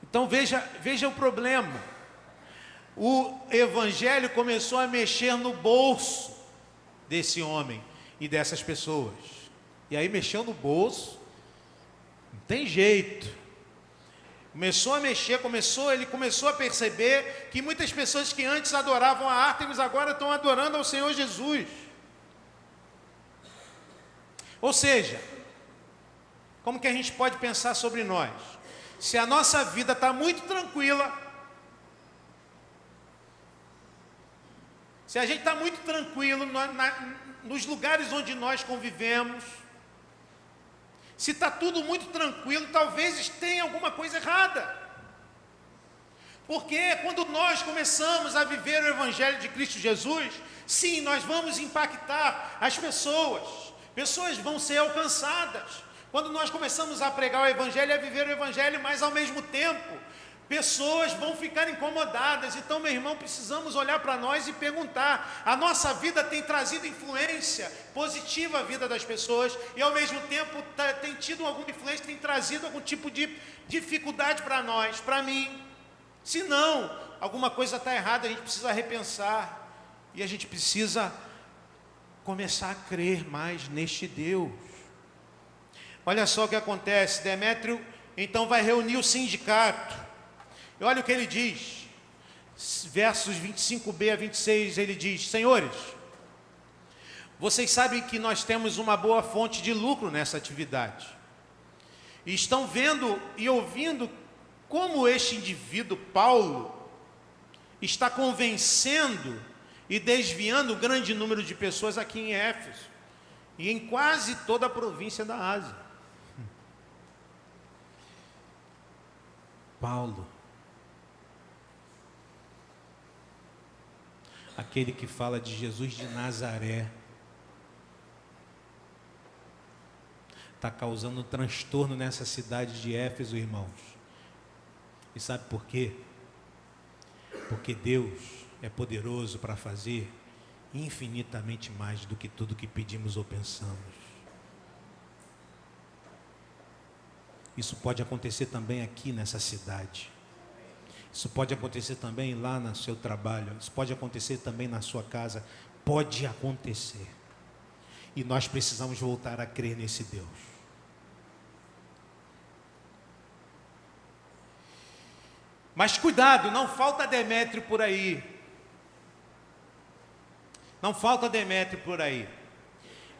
Então veja o problema. O Evangelho começou a mexer no bolso desse homem e dessas pessoas. E aí mexeu no bolso, não tem jeito. Começou a mexer, ele começou a perceber que muitas pessoas que antes adoravam a Ártemis agora estão adorando ao Senhor Jesus. Ou seja, como que a gente pode pensar sobre nós? Se a nossa vida está muito tranquila, se a gente está muito tranquilo nos lugares onde nós convivemos, se está tudo muito tranquilo, talvez tenha alguma coisa errada. Porque quando nós começamos a viver o Evangelho de Cristo Jesus, sim, nós vamos impactar as pessoas. Pessoas vão ser alcançadas. Quando nós começamos a pregar o Evangelho, a viver o Evangelho, mas ao mesmo tempo, pessoas vão ficar incomodadas. Então, meu irmão, precisamos olhar para nós e perguntar: a nossa vida tem trazido influência positiva à vida das pessoas e ao mesmo tempo tem tido alguma influência, tem trazido algum tipo de dificuldade para nós, para mim? Se não, alguma coisa está errada, a gente precisa repensar e a gente precisa começar a crer mais neste Deus. Olha só o que acontece. Demétrio então vai reunir o sindicato. E olha o que ele diz, versos 25b a 26, ele diz: senhores, vocês sabem que nós temos uma boa fonte de lucro nessa atividade. E estão vendo e ouvindo como este indivíduo, Paulo, está convencendo e desviando um grande número de pessoas aqui em Éfeso e em quase toda a província da Ásia. Paulo, aquele que fala de Jesus de Nazaré, está causando um transtorno nessa cidade de Éfeso, irmãos. E sabe por quê? Porque Deus é poderoso para fazer infinitamente mais do que tudo que pedimos ou pensamos. Isso pode acontecer também aqui nessa cidade. Isso pode acontecer também lá no seu trabalho. Isso pode acontecer também na sua casa. Pode acontecer. E nós precisamos voltar a crer nesse Deus. Mas cuidado, não falta Demétrio por aí. Não falta Demétrio por aí.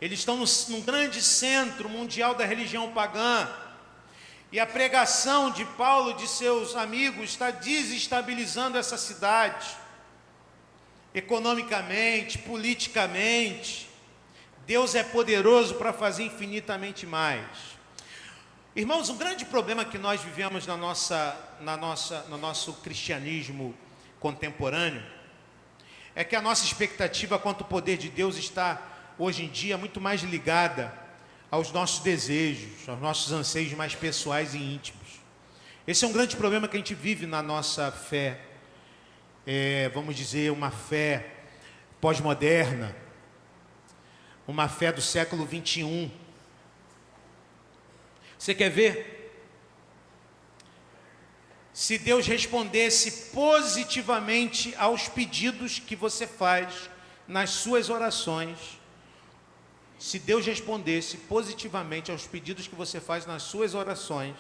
Eles estão num grande centro mundial da religião pagã. E a pregação de Paulo e de seus amigos está desestabilizando essa cidade. Economicamente, politicamente. Deus é poderoso para fazer infinitamente mais. Irmãos, um grande problema que nós vivemos no nosso cristianismo contemporâneo é que a nossa expectativa quanto ao poder de Deus está, hoje em dia, muito mais ligada aos nossos desejos, aos nossos anseios mais pessoais e íntimos. Esse é um grande problema que a gente vive na nossa fé, vamos dizer, uma fé pós-moderna, uma fé do século 21. Você quer ver? Se Deus respondesse positivamente aos pedidos que você faz nas suas orações, se Deus respondesse positivamente aos pedidos que você faz nas suas orações,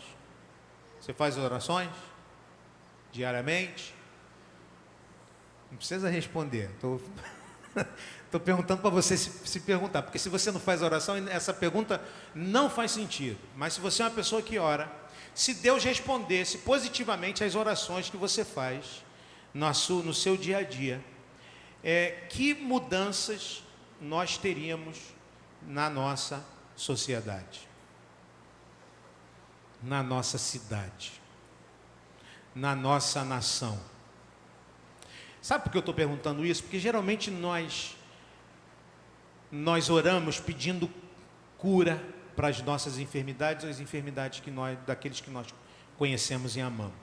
você faz orações diariamente? Não precisa responder, estou perguntando para você se perguntar, porque se você não faz oração, essa pergunta não faz sentido. Mas se você é uma pessoa que ora, se Deus respondesse positivamente às orações que você faz no seu dia a dia, que mudanças nós teríamos na nossa sociedade, na nossa cidade, na nossa nação? Sabe por que eu estou perguntando isso? Porque geralmente nós oramos pedindo cura para as nossas enfermidades, ou as enfermidades daqueles que nós conhecemos e amamos.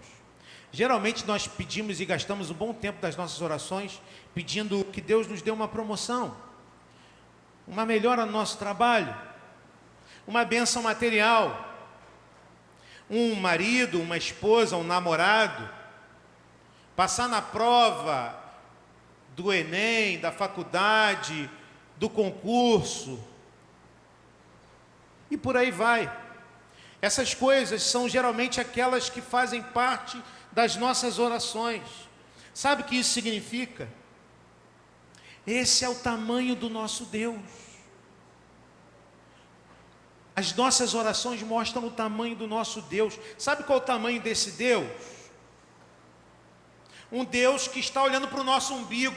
Geralmente nós pedimos e gastamos um bom tempo das nossas orações pedindo que Deus nos dê uma promoção, uma melhora no nosso trabalho, uma bênção material, um marido, uma esposa, um namorado, passar na prova do Enem, da faculdade, do concurso, e por aí vai. Essas coisas são geralmente aquelas que fazem parte das nossas orações. Sabe o que isso significa? Esse é o tamanho do nosso Deus. As nossas orações mostram o tamanho do nosso Deus. Sabe qual é o tamanho desse Deus? Um Deus que está olhando para o nosso umbigo.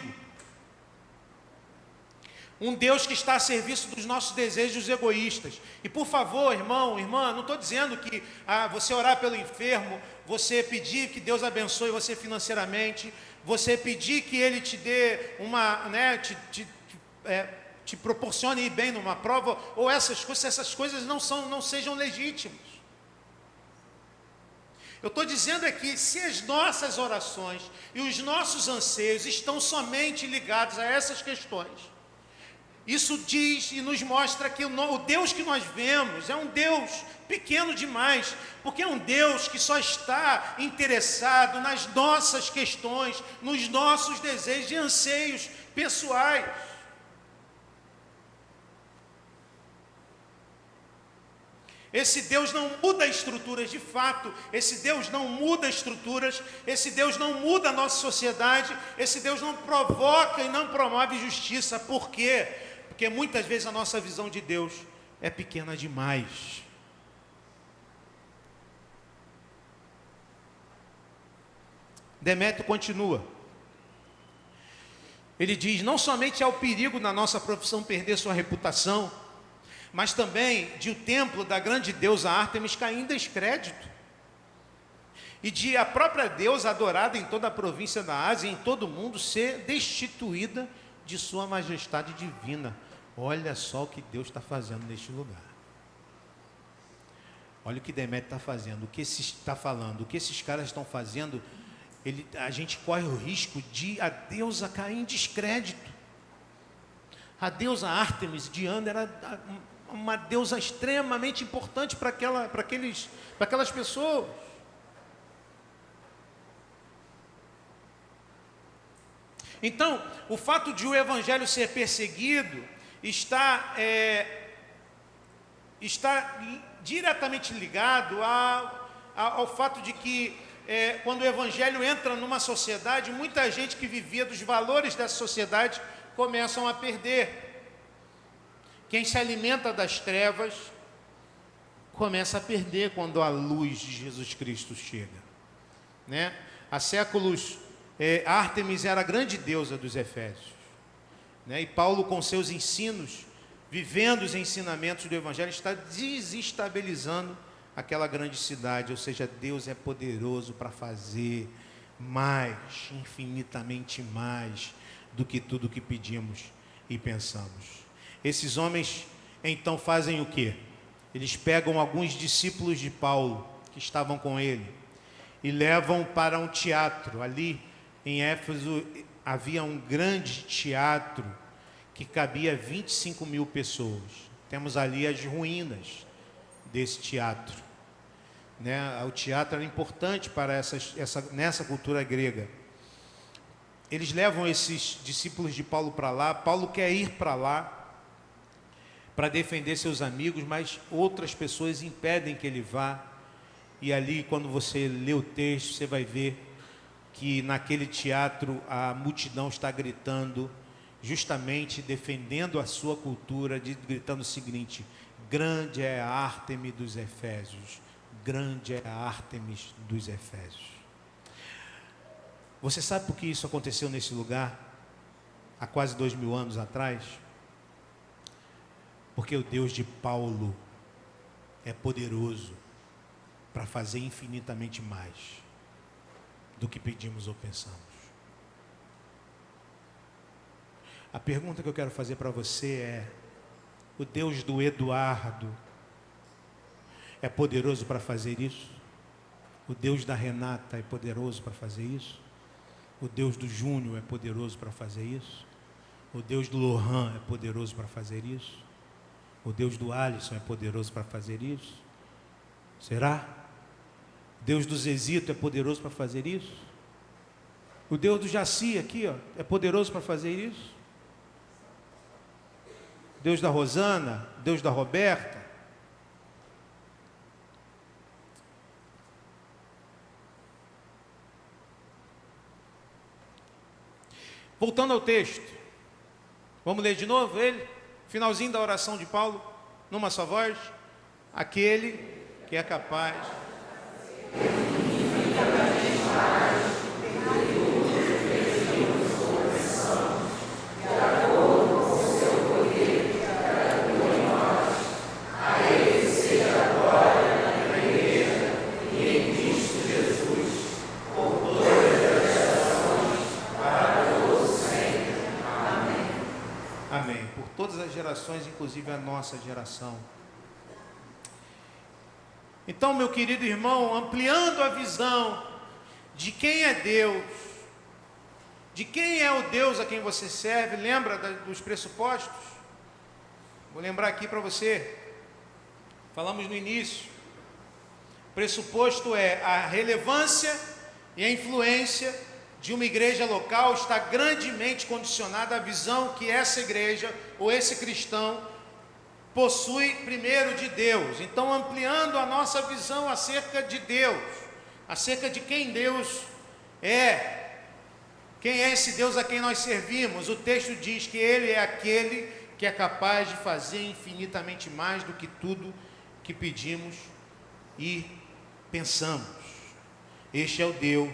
Um Deus que está a serviço dos nossos desejos egoístas. E por favor, irmão, irmã, não estou dizendo que você orar pelo enfermo, você pedir que Deus abençoe você financeiramente, você pedir que Ele te dê te proporcione ir bem numa prova, ou essas coisas não sejam legítimas. Eu estou dizendo aqui, se as nossas orações e os nossos anseios estão somente ligados a essas questões, isso diz e nos mostra que o Deus que nós vemos é um Deus pequeno demais, porque é um Deus que só está interessado nas nossas questões, nos nossos desejos e anseios pessoais. Esse Deus não muda estruturas de fato, esse Deus não muda estruturas, esse Deus não muda a nossa sociedade, esse Deus não provoca e não promove justiça. Por quê? Porque muitas vezes a nossa visão de Deus é pequena demais. Demétrio continua. Ele diz, não somente há o perigo na nossa profissão perder sua reputação, mas também de o templo da grande deusa Ártemis cair em descrédito, e de a própria deusa adorada em toda a província da Ásia e em todo o mundo ser destituída de sua majestade divina. Olha só o que Deus está fazendo neste lugar. Olha o que Demétrio está fazendo, o que está falando, o que esses caras estão fazendo. A gente corre o risco de a deusa cair em descrédito. A deusa Ártemis, Diana, era uma deusa extremamente importante para aquelas pessoas. Então, o fato de o evangelho ser perseguido está diretamente ligado ao fato de que quando o evangelho entra numa sociedade, muita gente que vivia dos valores dessa sociedade começam a perder. Quem se alimenta das trevas começa a perder quando a luz de Jesus Cristo chega, né? Há séculos, Ártemis era a grande deusa dos Efésios, né? E Paulo, com seus ensinos, vivendo os ensinamentos do evangelho, está desestabilizando aquela grande cidade. Ou seja, Deus é poderoso para fazer mais, infinitamente mais do que tudo que pedimos e pensamos. Esses homens então fazem o quê? Eles pegam alguns discípulos de Paulo que estavam com ele e levam para um teatro. Ali em Éfeso havia um grande teatro que cabia 25 mil pessoas. Temos ali as ruínas desse teatro, né? O teatro era importante para nessa cultura grega. Eles levam esses discípulos de Paulo para lá. Paulo quer ir para lá para defender seus amigos, mas outras pessoas impedem que ele vá. E ali, quando você lê o texto, você vai ver que naquele teatro a multidão está gritando, justamente defendendo a sua cultura, gritando o seguinte: grande é a Ártemis dos Efésios, grande é a Ártemis dos Efésios. Você sabe por que isso aconteceu nesse lugar, há quase 2000 anos atrás? Porque o Deus de Paulo é poderoso para fazer infinitamente mais do que pedimos ou pensamos. A pergunta que eu quero fazer para você é: o Deus do Eduardo é poderoso para fazer isso? O Deus da Renata é poderoso para fazer isso? O Deus do Júnior é poderoso para fazer isso? O Deus do Lohan é poderoso para fazer isso? O Deus do Alisson é poderoso para fazer isso? Será? O Deus do Zezito é poderoso para fazer isso? O Deus do Jaci aqui, ó, é poderoso para fazer isso? Deus da Rosana, Deus da Roberta? Voltando ao texto, vamos ler de novo ele? Finalzinho da oração de Paulo, numa só voz. Aquele que é capaz. Amém. Por todas as gerações, inclusive a nossa geração. Então, meu querido irmão, ampliando a visão de quem é Deus, de quem é o Deus a quem você serve, lembra dos pressupostos? Vou lembrar aqui para você. Falamos no início. O pressuposto é a relevância e a influência de uma igreja local está grandemente condicionada à visão que essa igreja ou esse cristão possui primeiro de Deus. Então, ampliando a nossa visão acerca de Deus, acerca de quem Deus é, quem é esse Deus a quem nós servimos, o texto diz que Ele é aquele que é capaz de fazer infinitamente mais do que tudo que pedimos e pensamos. Este é o Deus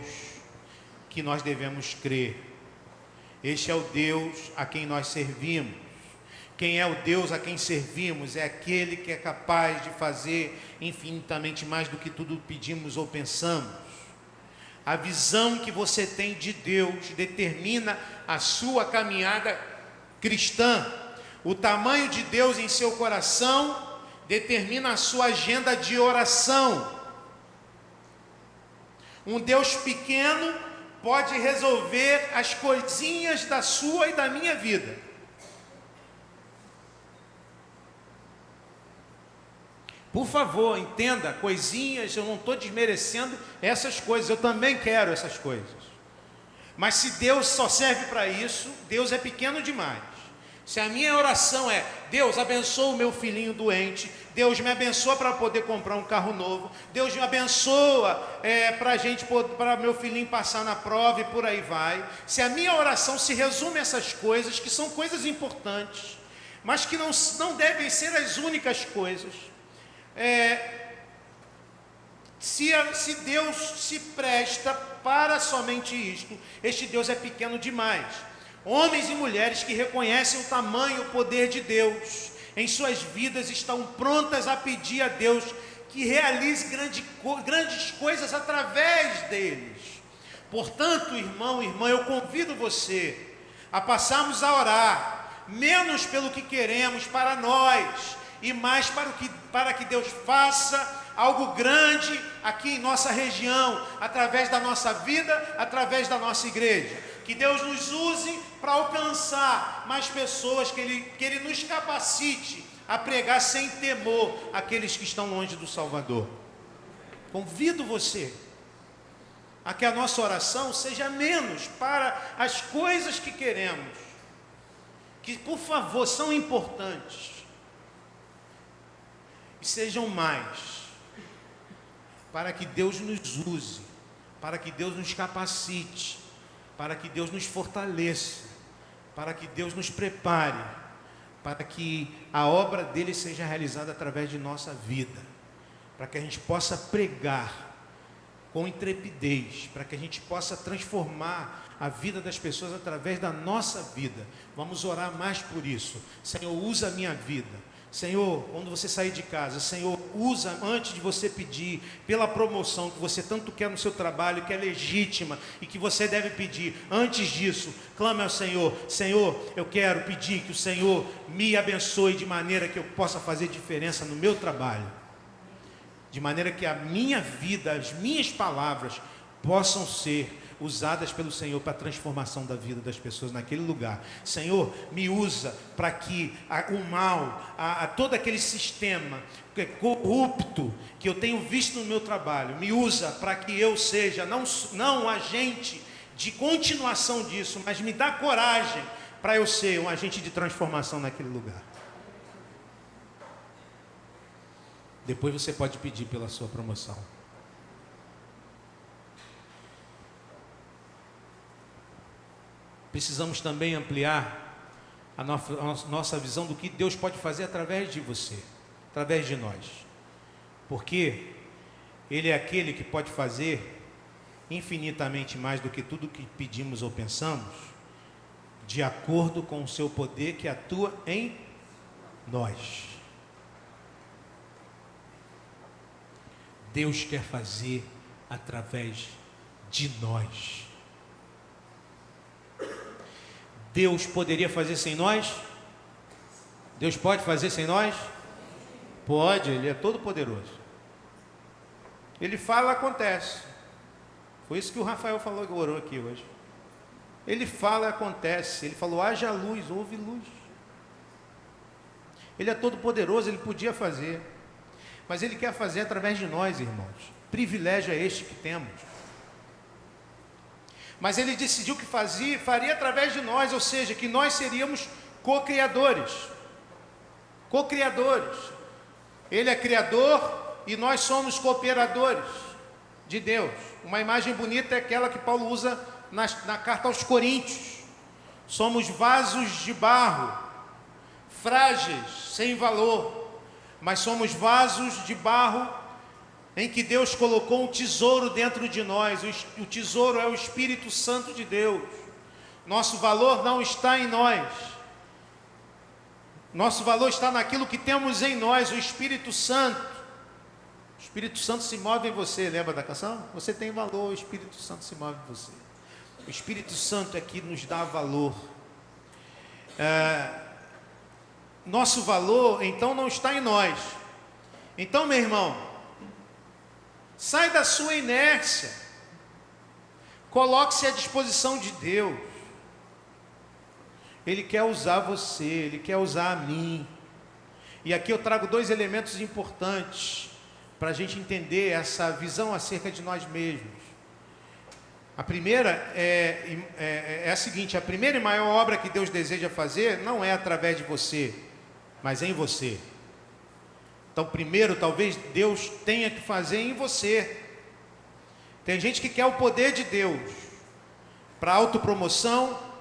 que nós devemos crer. Este é o Deus a quem nós servimos. Quem é o Deus a quem servimos? É aquele que é capaz de fazer infinitamente mais do que tudo pedimos ou pensamos. A visão que você tem de Deus determina a sua caminhada cristã. O tamanho de Deus em seu coração determina a sua agenda de oração. Um Deus pequeno pode resolver as coisinhas da sua e da minha vida. Por favor, entenda, coisinhas, eu não estou desmerecendo essas coisas, eu também quero essas coisas. Mas se Deus só serve para isso, Deus é pequeno demais. Se a minha oração é, Deus abençoa o meu filhinho doente, Deus me abençoa para poder comprar um carro novo, Deus me abençoa para meu filhinho passar na prova e por aí vai. Se a minha oração se resume a essas coisas, que são coisas importantes, mas que não devem ser as únicas coisas, se Deus se presta para somente isto, este Deus é pequeno demais. Homens e mulheres que reconhecem o tamanho e o poder de Deus em suas vidas estão prontas a pedir a Deus que realize grandes coisas através deles. Portanto, irmão e irmã, eu convido você a passarmos a orar menos pelo que queremos para nós e mais para que Deus faça algo grande aqui em nossa região, através da nossa vida, através da nossa igreja. Que Deus nos use para alcançar mais pessoas, que Ele nos capacite a pregar sem temor aqueles que estão longe do Salvador. Convido você a que a nossa oração seja menos para as coisas que queremos, que por favor são importantes, e sejam mais para que Deus nos use, para que Deus nos capacite, para que Deus nos fortaleça, para que Deus nos prepare, para que a obra dele seja realizada através de nossa vida, para que a gente possa pregar com intrepidez, para que a gente possa transformar a vida das pessoas através da nossa vida. Vamos orar mais por isso. Senhor, usa a minha vida. Senhor, quando você sair de casa, Senhor, usa antes de você pedir pela promoção que você tanto quer no seu trabalho, que é legítima e que você deve pedir. Antes disso, clame ao Senhor. Senhor, eu quero pedir que o Senhor me abençoe de maneira que eu possa fazer diferença no meu trabalho. De maneira que a minha vida, as minhas palavras possam ser usadas pelo Senhor para a transformação da vida das pessoas naquele lugar. Senhor, me usa para que o mal, todo aquele sistema corrupto que eu tenho visto no meu trabalho, me usa para que eu seja não um agente de continuação disso, mas me dá coragem para eu ser um agente de transformação naquele lugar. Depois você pode pedir pela sua promoção. precisamos também ampliar a nossa visão do que Deus pode fazer através de você, através de nós. Porque Ele é aquele que pode fazer infinitamente mais do que tudo que pedimos ou pensamos, de acordo com o seu poder que atua em nós. Deus quer fazer através de nós. Deus poderia fazer sem nós? Deus pode fazer sem nós? Pode, Ele é todo poderoso. Ele fala, acontece. Foi isso que o Rafael falou, que orou aqui hoje. Ele fala, acontece. Ele falou, haja luz, houve luz. Ele é todo poderoso, Ele podia fazer. Mas Ele quer fazer através de nós, irmãos. Privilégio é este que temos. Mas Ele decidiu que faria através de nós, ou seja, que nós seríamos co-criadores. Co-criadores. Ele é criador e nós somos cooperadores de Deus. Uma imagem bonita é aquela que Paulo usa na carta aos Coríntios. Somos vasos de barro, frágeis, sem valor, mas somos vasos de barro em que Deus colocou um tesouro dentro de nós. O tesouro é o Espírito Santo de Deus. Nosso valor não está em nós. Nosso valor está naquilo que temos em nós, o Espírito Santo. O Espírito Santo se move em você, lembra da canção? Você tem valor, o Espírito Santo se move em você. O Espírito Santo é que nos dá valor. Nosso valor, então, não está em nós. Então, meu irmão, sai da sua inércia, coloque-se à disposição de Deus. Ele quer usar você, Ele quer usar a mim. E aqui eu trago dois elementos importantes para a gente entender essa visão acerca de nós mesmos. A primeira é a seguinte: a primeira e maior obra que Deus deseja fazer não é através de você, mas em você. Então, primeiro, talvez Deus tenha que fazer em você. Tem gente que quer o poder de Deus para autopromoção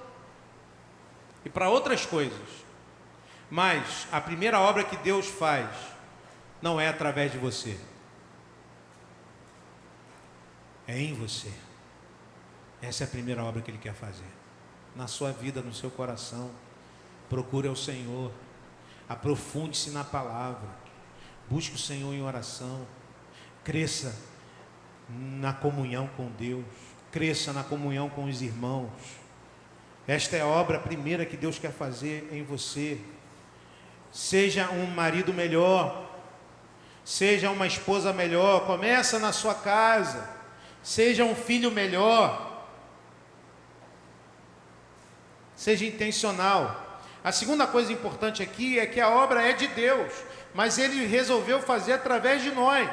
e para outras coisas. Mas a primeira obra que Deus faz não é através de você. É em você. Essa é a primeira obra que Ele quer fazer. Na sua vida, no seu coração. Procure o Senhor. Aprofunde-se na palavra. Busque o Senhor em oração. Cresça na comunhão com Deus. Cresça na comunhão com os irmãos. Esta é a obra primeira que Deus quer fazer em você. Seja um marido melhor. Seja uma esposa melhor. Começa na sua casa. Seja um filho melhor. Seja intencional. A segunda coisa importante aqui é que a obra é de Deus, mas Ele resolveu fazer através de nós.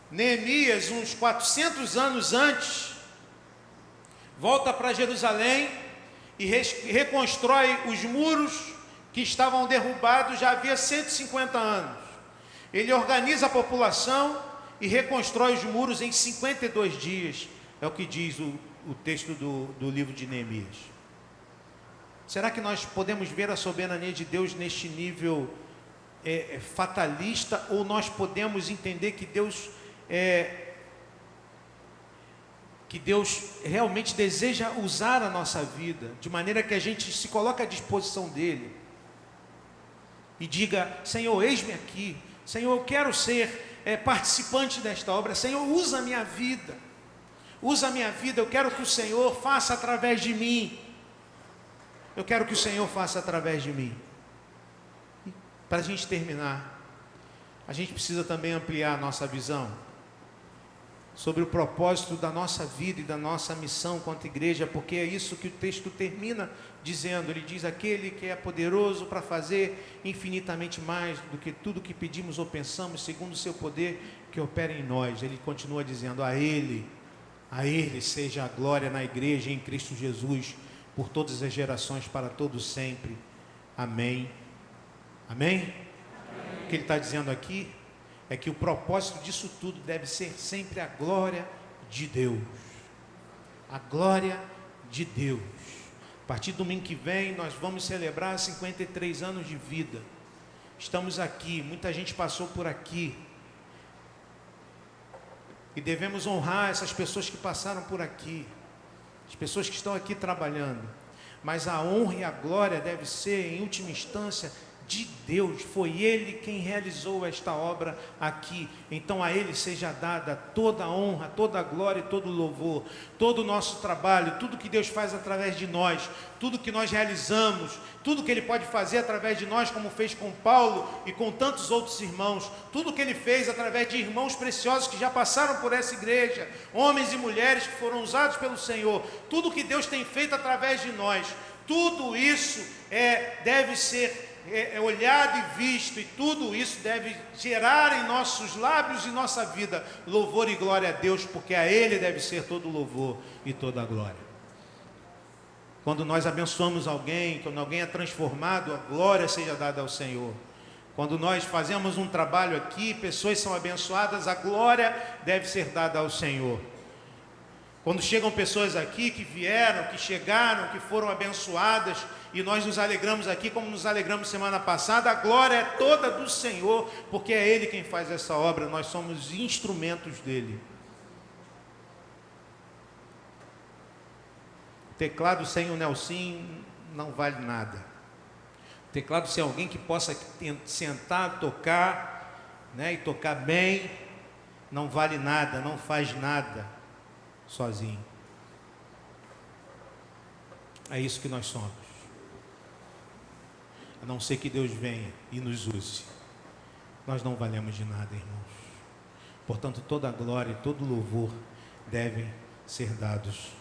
Neemias, uns 400 anos antes, volta para Jerusalém e reconstrói os muros que estavam derrubados já havia 150 anos. Ele organiza a população e reconstrói os muros em 52 dias. É o que diz o texto do livro de Neemias. Será que nós podemos ver a soberania de Deus neste nível fatalista, ou nós podemos entender que Deus realmente deseja usar a nossa vida, de maneira que a gente se coloque à disposição dEle e diga: Senhor, eis-me aqui. Senhor, eu quero ser participante desta obra. Senhor, usa a minha vida. Usa a minha vida. Eu quero que o Senhor faça através de mim. Eu quero que o Senhor faça através de mim. Para a gente terminar, a gente precisa também ampliar a nossa visão sobre o propósito da nossa vida e da nossa missão quanto igreja, porque é isso que o texto termina dizendo. Ele diz: aquele que é poderoso para fazer infinitamente mais do que tudo que pedimos ou pensamos, segundo o seu poder que opera em nós. Ele continua dizendo: a Ele seja a glória na igreja em Cristo Jesus, por todas as gerações, para todos sempre. Amém. Amém? Amém. O que ele está dizendo aqui é que o propósito disso tudo deve ser sempre a glória de Deus. A glória de Deus. A partir do domingo que vem, nós vamos celebrar 53 anos de vida. Estamos aqui, muita gente passou por aqui. E devemos honrar essas pessoas que passaram por aqui, as pessoas que estão aqui trabalhando. Mas a honra e a glória deve ser, em última instância, de Deus. Foi Ele quem realizou esta obra aqui. Então a Ele seja dada toda a honra, toda a glória e todo o louvor. Todo o nosso trabalho, tudo que Deus faz através de nós, tudo que nós realizamos, tudo que Ele pode fazer através de nós, como fez com Paulo e com tantos outros irmãos, tudo que Ele fez através de irmãos preciosos que já passaram por essa igreja, homens e mulheres que foram usados pelo Senhor, tudo que Deus tem feito através de nós, tudo isso deve ser olhado e visto, e tudo isso deve gerar em nossos lábios e nossa vida louvor e glória a Deus, porque a Ele deve ser todo o louvor e toda a glória. Quando nós abençoamos alguém, quando alguém é transformado, a glória seja dada ao Senhor. Quando nós fazemos um trabalho aqui, pessoas são abençoadas, a glória deve ser dada ao Senhor. Quando chegam pessoas aqui que vieram, que chegaram, que foram abençoadas, e nós nos alegramos aqui como nos alegramos semana passada, a glória é toda do Senhor, porque é Ele quem faz essa obra, nós somos instrumentos dEle. O teclado sem o Nelson não vale nada. O teclado sem alguém que possa sentar, tocar, né, e tocar bem, não vale nada, não faz nada sozinho. É isso que nós somos. A não ser que Deus venha e nos use, nós não valemos de nada, irmãos. Portanto, toda a glória e todo o louvor devem ser dados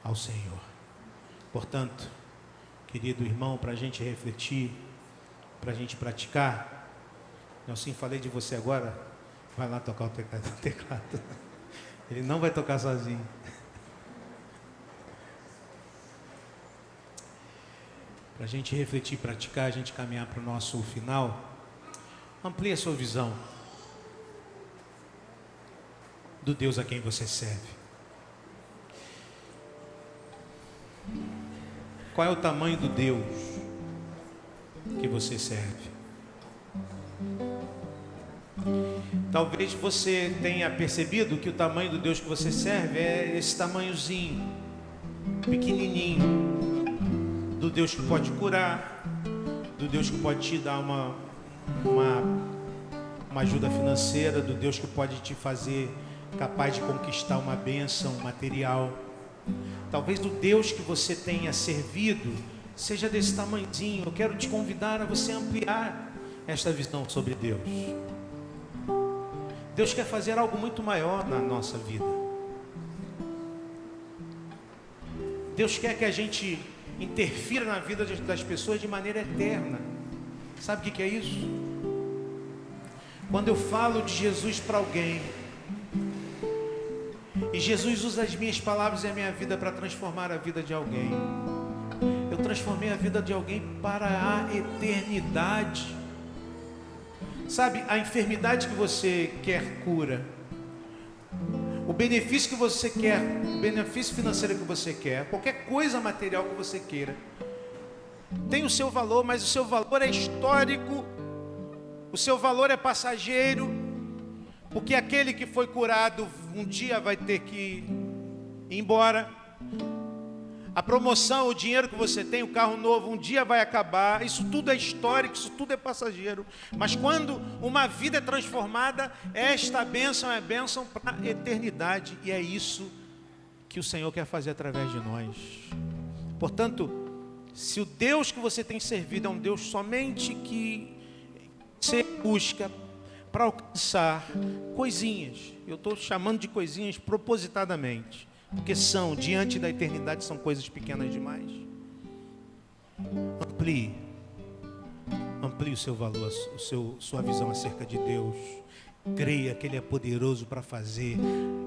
ao Senhor. Portanto, querido irmão, para a gente refletir, para a gente praticar, eu sim falei de você agora, vai lá tocar o teclado. Ele não vai tocar sozinho. Para a gente refletir, praticar, a gente caminhar para o nosso final, amplie a sua visão do Deus a quem você serve. Qual é o tamanho do Deus que você serve? Talvez você tenha percebido que o tamanho do Deus que você serve é esse tamanhozinho, pequenininho, do Deus que pode curar, do Deus que pode te dar uma ajuda financeira, do Deus que pode te fazer capaz de conquistar uma bênção material. Talvez o Deus que você tenha servido seja desse tamanhozinho. Eu quero te convidar a você ampliar esta visão sobre Deus. Deus quer fazer algo muito maior na nossa vida. Deus quer que a gente interfira na vida das pessoas de maneira eterna. Sabe o que é isso? Quando eu falo de Jesus para alguém, e Jesus usa as minhas palavras e a minha vida para transformar a vida de alguém, eu transformei a vida de alguém para a eternidade. Sabe, a enfermidade que você quer cura, o benefício que você quer, o benefício financeiro que você quer, qualquer coisa material que você queira, tem o seu valor, mas o seu valor é histórico, o seu valor é passageiro, porque aquele que foi curado um dia vai ter que ir embora. A promoção, o dinheiro que você tem, o carro novo, um dia vai acabar. Isso tudo é histórico, isso tudo é passageiro. Mas quando uma vida é transformada, esta bênção é bênção para a eternidade. E é isso que o Senhor quer fazer através de nós. Portanto, se o Deus que você tem servido é um Deus somente que você busca para alcançar coisinhas, eu estou chamando de coisinhas propositadamente, porque são, diante da eternidade, são coisas pequenas demais. Amplie o seu valor, sua visão acerca de Deus. Creia que Ele é poderoso para fazer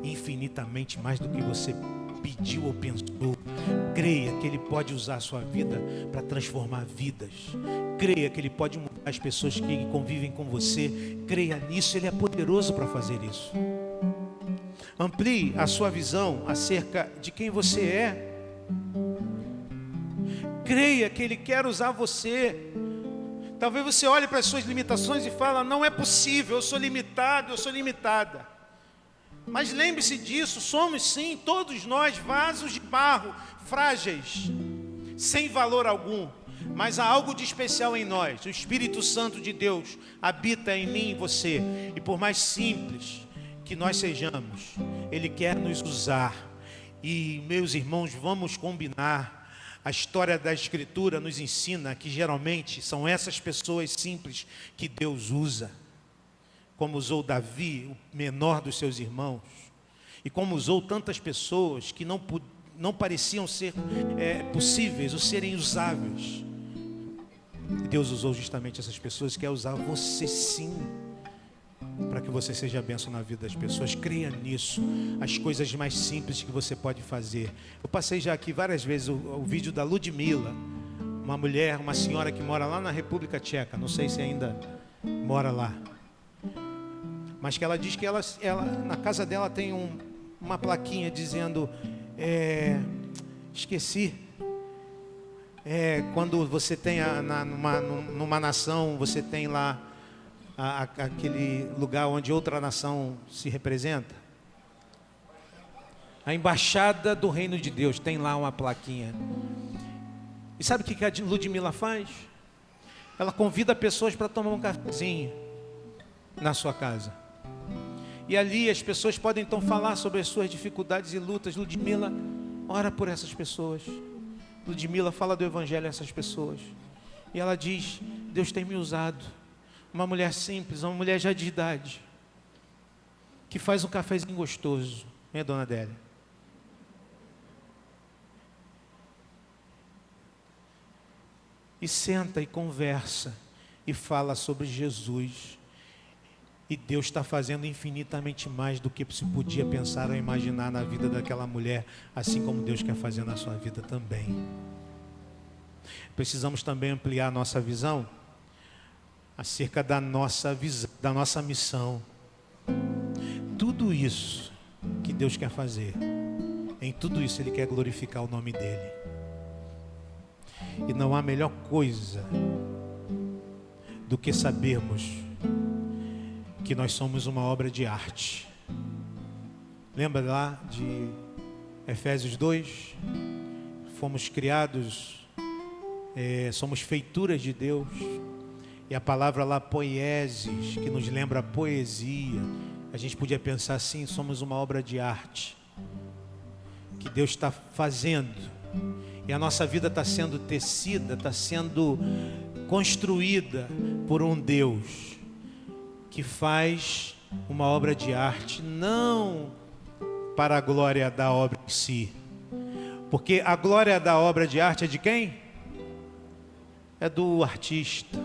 infinitamente mais do que você pediu ou pensou. Creia que Ele pode usar a sua vida para transformar vidas. Creia que Ele pode mudar as pessoas que convivem com você. Creia nisso, Ele é poderoso para fazer isso. Amplie a sua visão acerca de quem você é. Creia que Ele quer usar você. Talvez você olhe para as suas limitações e fala: não é possível, eu sou limitado, eu sou limitada. Mas lembre-se disso, somos sim, todos nós, vasos de barro, frágeis, sem valor algum. Mas há algo de especial em nós. O Espírito Santo de Deus habita em mim e em você. E por mais simples que nós sejamos, Ele quer nos usar. E, meus irmãos, vamos combinar. A história da Escritura nos ensina que geralmente são essas pessoas simples que Deus usa. Como usou Davi, o menor dos seus irmãos. E como usou tantas pessoas que não pareciam ser possíveis ou serem usáveis. E Deus usou justamente essas pessoas, quer usar você sim, para que você seja bênção na vida das pessoas. Creia nisso, as coisas mais simples que você pode fazer. Eu passei já aqui várias vezes o vídeo da Ludmila, uma mulher, uma senhora que mora lá na República Tcheca, não sei se ainda mora lá, mas que ela diz que ela na casa dela tem uma plaquinha dizendo, esqueci, quando você tem numa nação, você tem lá aquele lugar onde outra nação se representa. A embaixada do reino de Deus, tem lá uma plaquinha. E sabe o que a Ludmila faz? Ela convida pessoas para tomar um cafezinho na sua casa. E ali as pessoas podem então falar sobre as suas dificuldades e lutas. Ludmila ora por essas pessoas. Ludmila fala do Evangelho a essas pessoas. E ela diz: Deus tem me usado. Uma mulher simples, uma mulher já de idade, que faz um cafezinho gostoso. Hein, dona Adélia? E senta e conversa e fala sobre Jesus. E Deus está fazendo infinitamente mais do que se podia pensar ou imaginar na vida daquela mulher, assim como Deus quer fazer na sua vida também. Precisamos também ampliar a nossa visão acerca da nossa missão. Tudo isso que Deus quer fazer, em tudo isso Ele quer glorificar o nome dEle. E não há melhor coisa do que sabermos que nós somos uma obra de arte. Lembra lá de Efésios 2? Fomos criados, somos feituras de Deus. E a palavra lá, poiesis, que nos lembra a poesia. A gente podia pensar assim: somos uma obra de arte que Deus está fazendo. E a nossa vida está sendo tecida, está sendo construída por um Deus que faz uma obra de arte, não para a glória da obra em si. Porque a glória da obra de arte é de quem? É do artista,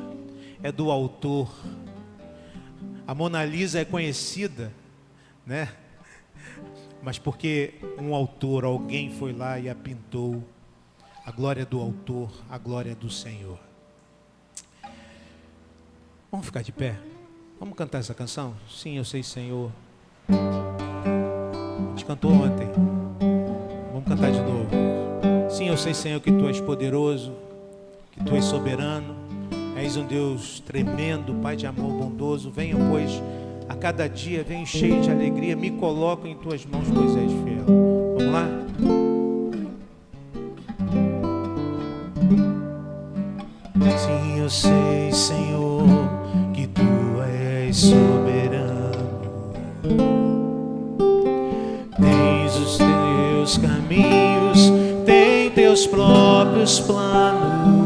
é do autor. A Mona Lisa é conhecida, né? Mas porque um autor, alguém foi lá e a pintou. A glória do autor, a glória do Senhor. Vamos ficar de pé? Vamos cantar essa canção? Sim, eu sei, Senhor. A gente cantou ontem. Vamos cantar de novo. Sim, eu sei, Senhor, que Tu és poderoso, que Tu és soberano. És um Deus tremendo, Pai de amor bondoso. Venha, pois, a cada dia, venho cheio de alegria. Me coloco em Tuas mãos, pois és fiel. Vamos lá? Sim, eu sei, Senhor, que Tu és soberano. Tens os Teus caminhos, tem Teus próprios planos.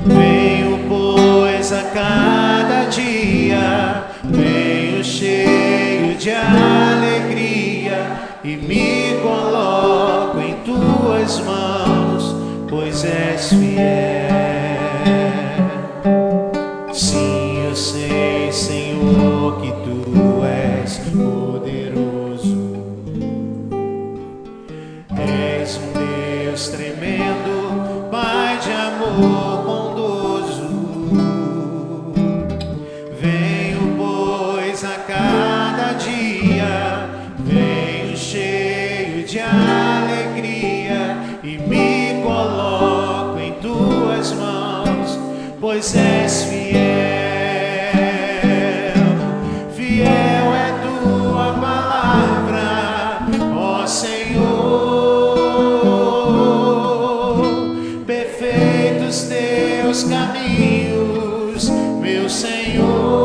Venho, pois, a cada dia, venho cheio de alegria e me coloco em Tuas mãos, pois és fiel. Sim, eu sei, Senhor, que Tu és poderoso. És um Deus tremendo, Pai de amor bondoso. Venho, pois, a cada dia, venho cheio de alegria e me coloco pois és fiel. Fiel é tua palavra, ó Senhor. Perfeitos teus caminhos, meu Senhor.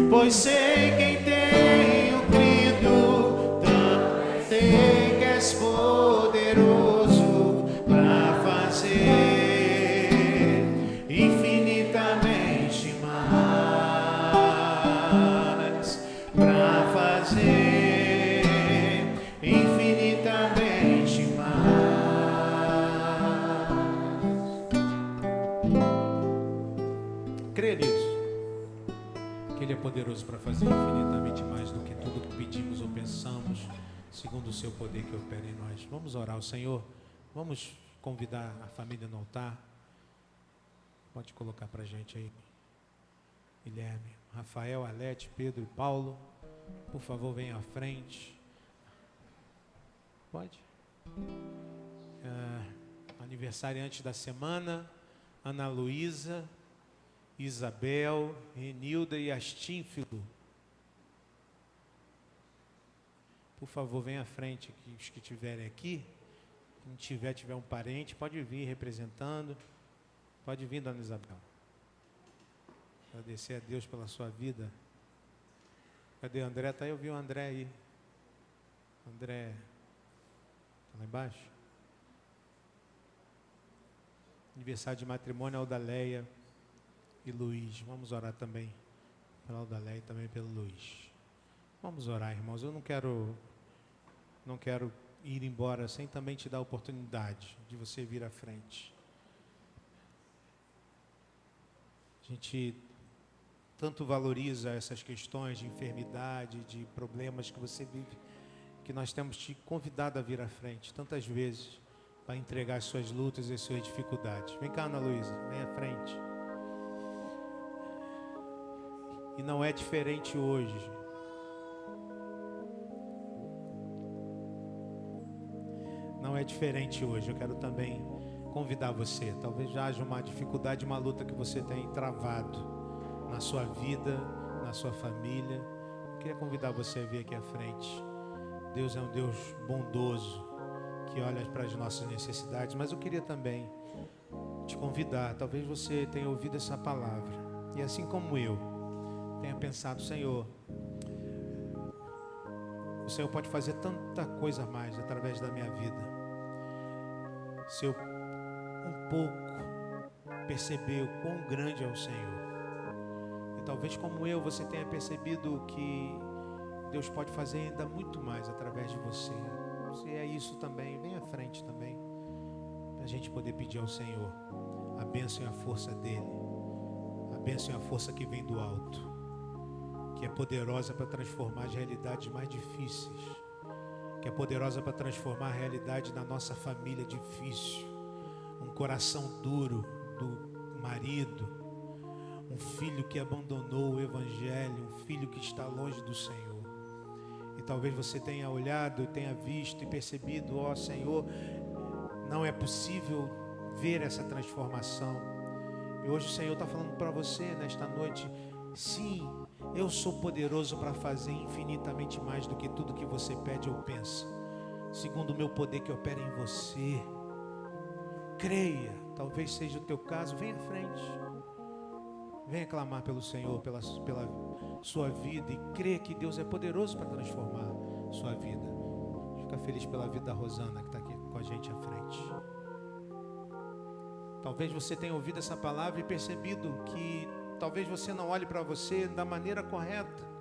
Pois sei quem tenho crido, também que és poderoso para fazer infinitamente mais, para fazer infinitamente mais. Crê nisso, que Ele é poderoso para fazer infinitamente mais do que tudo que pedimos ou pensamos, segundo o seu poder que opera em nós. Vamos orar ao Senhor, vamos convidar a família no altar. Pode colocar para a gente aí, Guilherme, Rafael, Alete, Pedro e Paulo, por favor, venham à frente. Pode? Aniversariante da semana, Ana Luísa, Isabel, Renilda e Astínfilo. Por favor, venha à frente, os que estiverem aqui. Quem tiver um parente, pode vir representando. Pode vir, dona Isabel. Agradecer a Deus pela sua vida. Cadê o André? Tá aí, eu vi o André aí. André, tá lá embaixo? Aniversário de matrimônio, Aldaleia e Luiz. Vamos orar também pela Aldaleia e também pelo Luiz. Vamos orar, irmãos. Eu não quero ir embora sem também te dar a oportunidade de você vir à frente. A gente tanto valoriza essas questões de enfermidade, de problemas que você vive, que nós temos te convidado a vir à frente tantas vezes para entregar as suas lutas e as suas dificuldades. Vem cá, Ana Luísa, vem à frente. E não é diferente hoje. Não é diferente hoje. Eu quero também convidar você. Talvez já haja uma dificuldade, uma luta que você tem travado na sua vida, na sua família. Eu queria convidar você a vir aqui à frente. Deus é um Deus bondoso, que olha para as nossas necessidades. Mas eu queria também te convidar. Talvez você tenha ouvido essa palavra e assim como eu, tenha pensado: Senhor, o Senhor pode fazer tanta coisa a mais através da minha vida. Se eu um pouco perceber o quão grande é o Senhor. E talvez como eu, você tenha percebido que Deus pode fazer ainda muito mais através de você. Se é isso também, vem à frente também, para a gente poder pedir ao Senhor a bênção e a força dEle, a bênção e a força que vem do alto, que é poderosa para transformar as realidades mais difíceis, que é poderosa para transformar a realidade da nossa família difícil, um coração duro do marido, um filho que abandonou o Evangelho, um filho que está longe do Senhor. E talvez você tenha olhado, tenha visto e percebido: ó Senhor, não é possível ver essa transformação. E hoje o Senhor está falando para você nesta noite: sim, eu sou poderoso para fazer infinitamente mais do que tudo que você pede ou pensa, segundo o meu poder que opera em você. Creia, talvez seja o teu caso. Vem à frente, venha clamar pelo Senhor, pela sua vida, e crê que Deus é poderoso para transformar sua vida. Fica feliz pela vida da Rosana, que está aqui com a gente à frente. Talvez você tenha ouvido essa palavra e percebido que talvez você não olhe para você da maneira correta.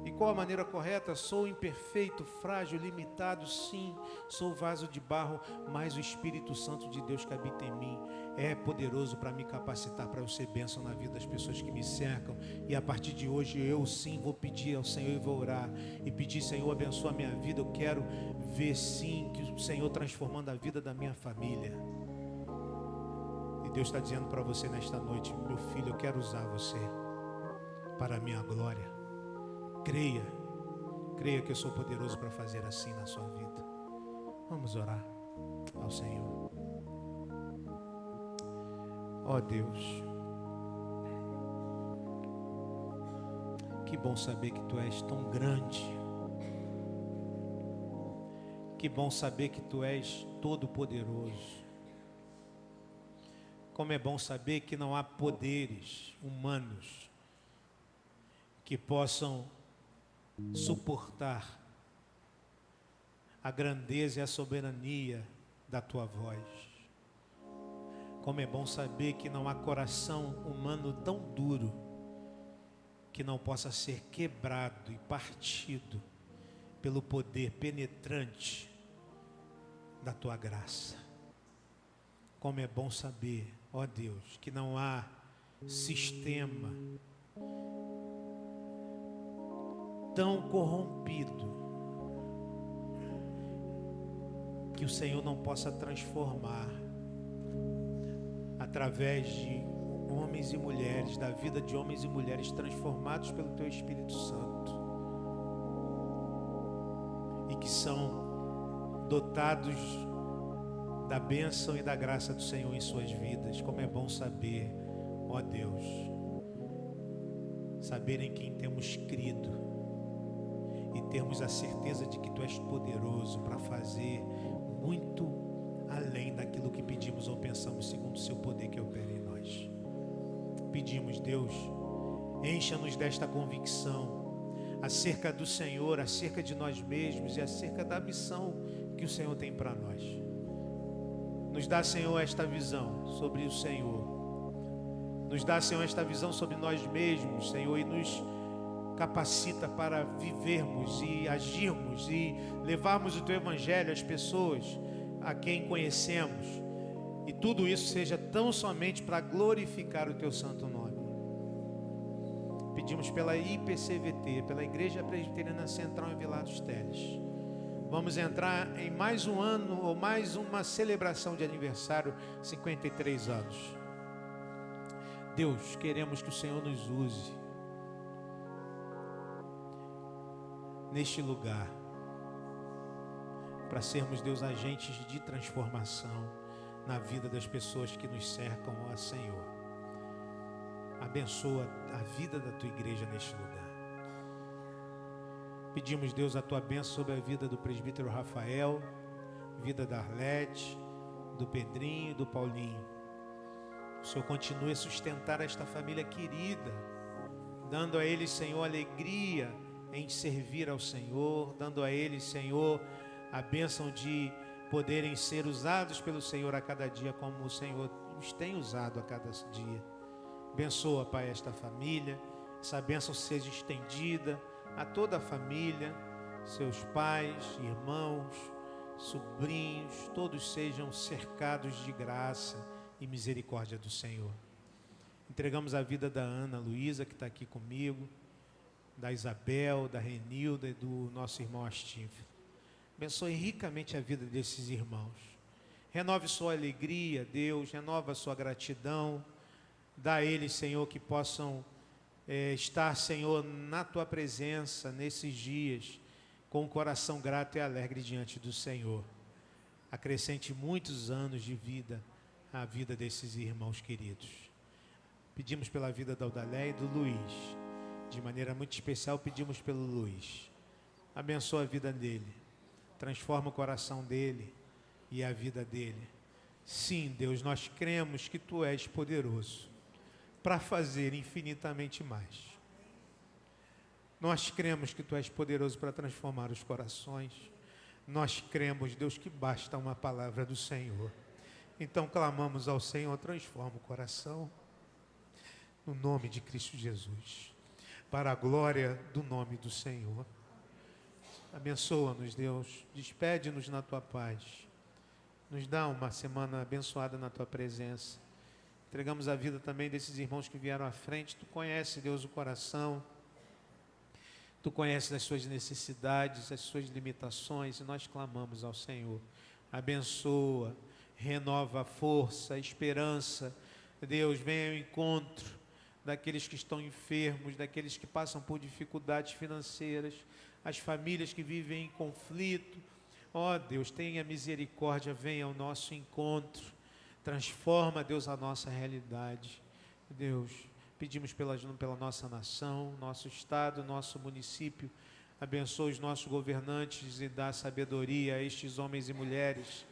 E qual a maneira correta? Sou imperfeito, frágil, limitado, sim. Sou vaso de barro, mas o Espírito Santo de Deus que habita em mim é poderoso para me capacitar para eu ser bênção na vida das pessoas que me cercam. E a partir de hoje eu sim vou pedir ao Senhor e vou orar e pedir: Senhor, abençoa a minha vida. Eu quero ver sim que o Senhor transformando a vida da minha família. E Deus está dizendo para você nesta noite: meu filho, eu quero usar você para a minha glória. Creia que eu sou poderoso para fazer assim na sua vida. Vamos orar ao Senhor. Ó Deus, que bom saber que Tu és tão grande. Que bom saber que Tu és todo-poderoso. Como é bom saber que não há poderes humanos que possam suportar a grandeza e a soberania da Tua voz. Como é bom saber que não há coração humano tão duro que não possa ser quebrado e partido pelo poder penetrante da Tua graça. Como é bom saber, ó Deus, que não há sistema tão corrompido que o Senhor não possa transformar através de homens e mulheres, da vida de homens e mulheres transformados pelo Teu Espírito Santo e que são dotados da bênção e da graça do Senhor em suas vidas. Como é bom saber, ó Deus, saber em quem temos crido e termos a certeza de que Tu és poderoso para fazer muito além daquilo que pedimos ou pensamos, segundo o Seu poder que opera em nós. Pedimos, Deus, encha-nos desta convicção acerca do Senhor, acerca de nós mesmos e acerca da missão que o Senhor tem para nós. Nos dá, Senhor, esta visão sobre o Senhor. Nos dá, Senhor, esta visão sobre nós mesmos, Senhor, e nos capacita para vivermos e agirmos e levarmos o Teu Evangelho às pessoas a quem conhecemos, e tudo isso seja tão somente para glorificar o Teu santo nome. Pedimos pela IPCVT, pela Igreja Presbiteriana Central em Vilar dos Teles. Vamos entrar em mais um ano ou mais uma celebração de aniversário, 53 anos. Deus, queremos que o Senhor nos use neste lugar, para sermos, Deus, agentes de transformação na vida das pessoas que nos cercam, ó Senhor. Abençoa a vida da Tua igreja neste lugar. Pedimos, Deus, a Tua bênção sobre a vida do presbítero Rafael, vida da Arlete, do Pedrinho e do Paulinho. O Senhor continue a sustentar esta família querida, dando a eles, Senhor, alegria em servir ao Senhor, dando a eles, Senhor, a bênção de poderem ser usados pelo Senhor a cada dia, como o Senhor os tem usado a cada dia. Abençoa, Pai, esta família, essa bênção seja estendida a toda a família, seus pais, irmãos, sobrinhos, todos sejam cercados de graça e misericórdia do Senhor. Entregamos a vida da Ana Luísa, que está aqui comigo, da Isabel, da Renilda e do nosso irmão Astífio. Abençoe ricamente a vida desses irmãos. Renove sua alegria, Deus, renova sua gratidão. Dá a eles, Senhor, que possam estar, Senhor, na Tua presença nesses dias, com o coração grato e alegre diante do Senhor. Acrescente muitos anos de vida à vida desses irmãos queridos. Pedimos pela vida da Aldalé e do Luiz. De maneira muito especial, pedimos pelo Luiz. Abençoa a vida dele. Transforma o coração dele e a vida dele. Sim, Deus, nós cremos que Tu és poderoso para fazer infinitamente mais. Nós cremos que Tu és poderoso para transformar os corações. Nós cremos, Deus, que basta uma palavra do Senhor. Então clamamos ao Senhor, transforma o coração, no nome de Cristo Jesus, para a glória do nome do Senhor. Abençoa-nos, Deus, despede-nos na Tua paz. Nos dá uma semana abençoada na Tua presença. Entregamos a vida também desses irmãos que vieram à frente. Tu conheces, Deus, o coração. Tu conheces as suas necessidades, as suas limitações, e nós clamamos ao Senhor. Abençoa, renova a força, a esperança. Deus, venha ao encontro daqueles que estão enfermos, daqueles que passam por dificuldades financeiras, as famílias que vivem em conflito. Ó Deus, tenha misericórdia, venha ao nosso encontro. Transforma, Deus, a nossa realidade. Deus, pedimos pela nossa nação, nosso estado, nosso município. Abençoa os nossos governantes e dá sabedoria a estes homens e mulheres,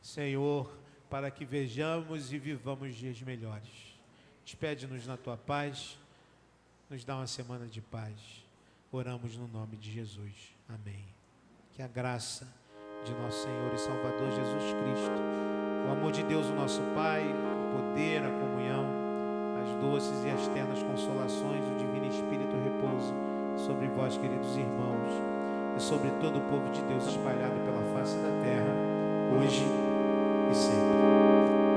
Senhor, para que vejamos e vivamos dias melhores. Despede-nos na tua paz, nos dá uma semana de paz. Oramos no nome de Jesus. Amém. Que a graça de nosso Senhor e Salvador Jesus Cristo, o amor de Deus, o nosso Pai, o poder, a comunhão, as doces e as ternas consolações do Divino Espírito repouse sobre vós, queridos irmãos, e sobre todo o povo de Deus espalhado pela face da terra, hoje e sempre.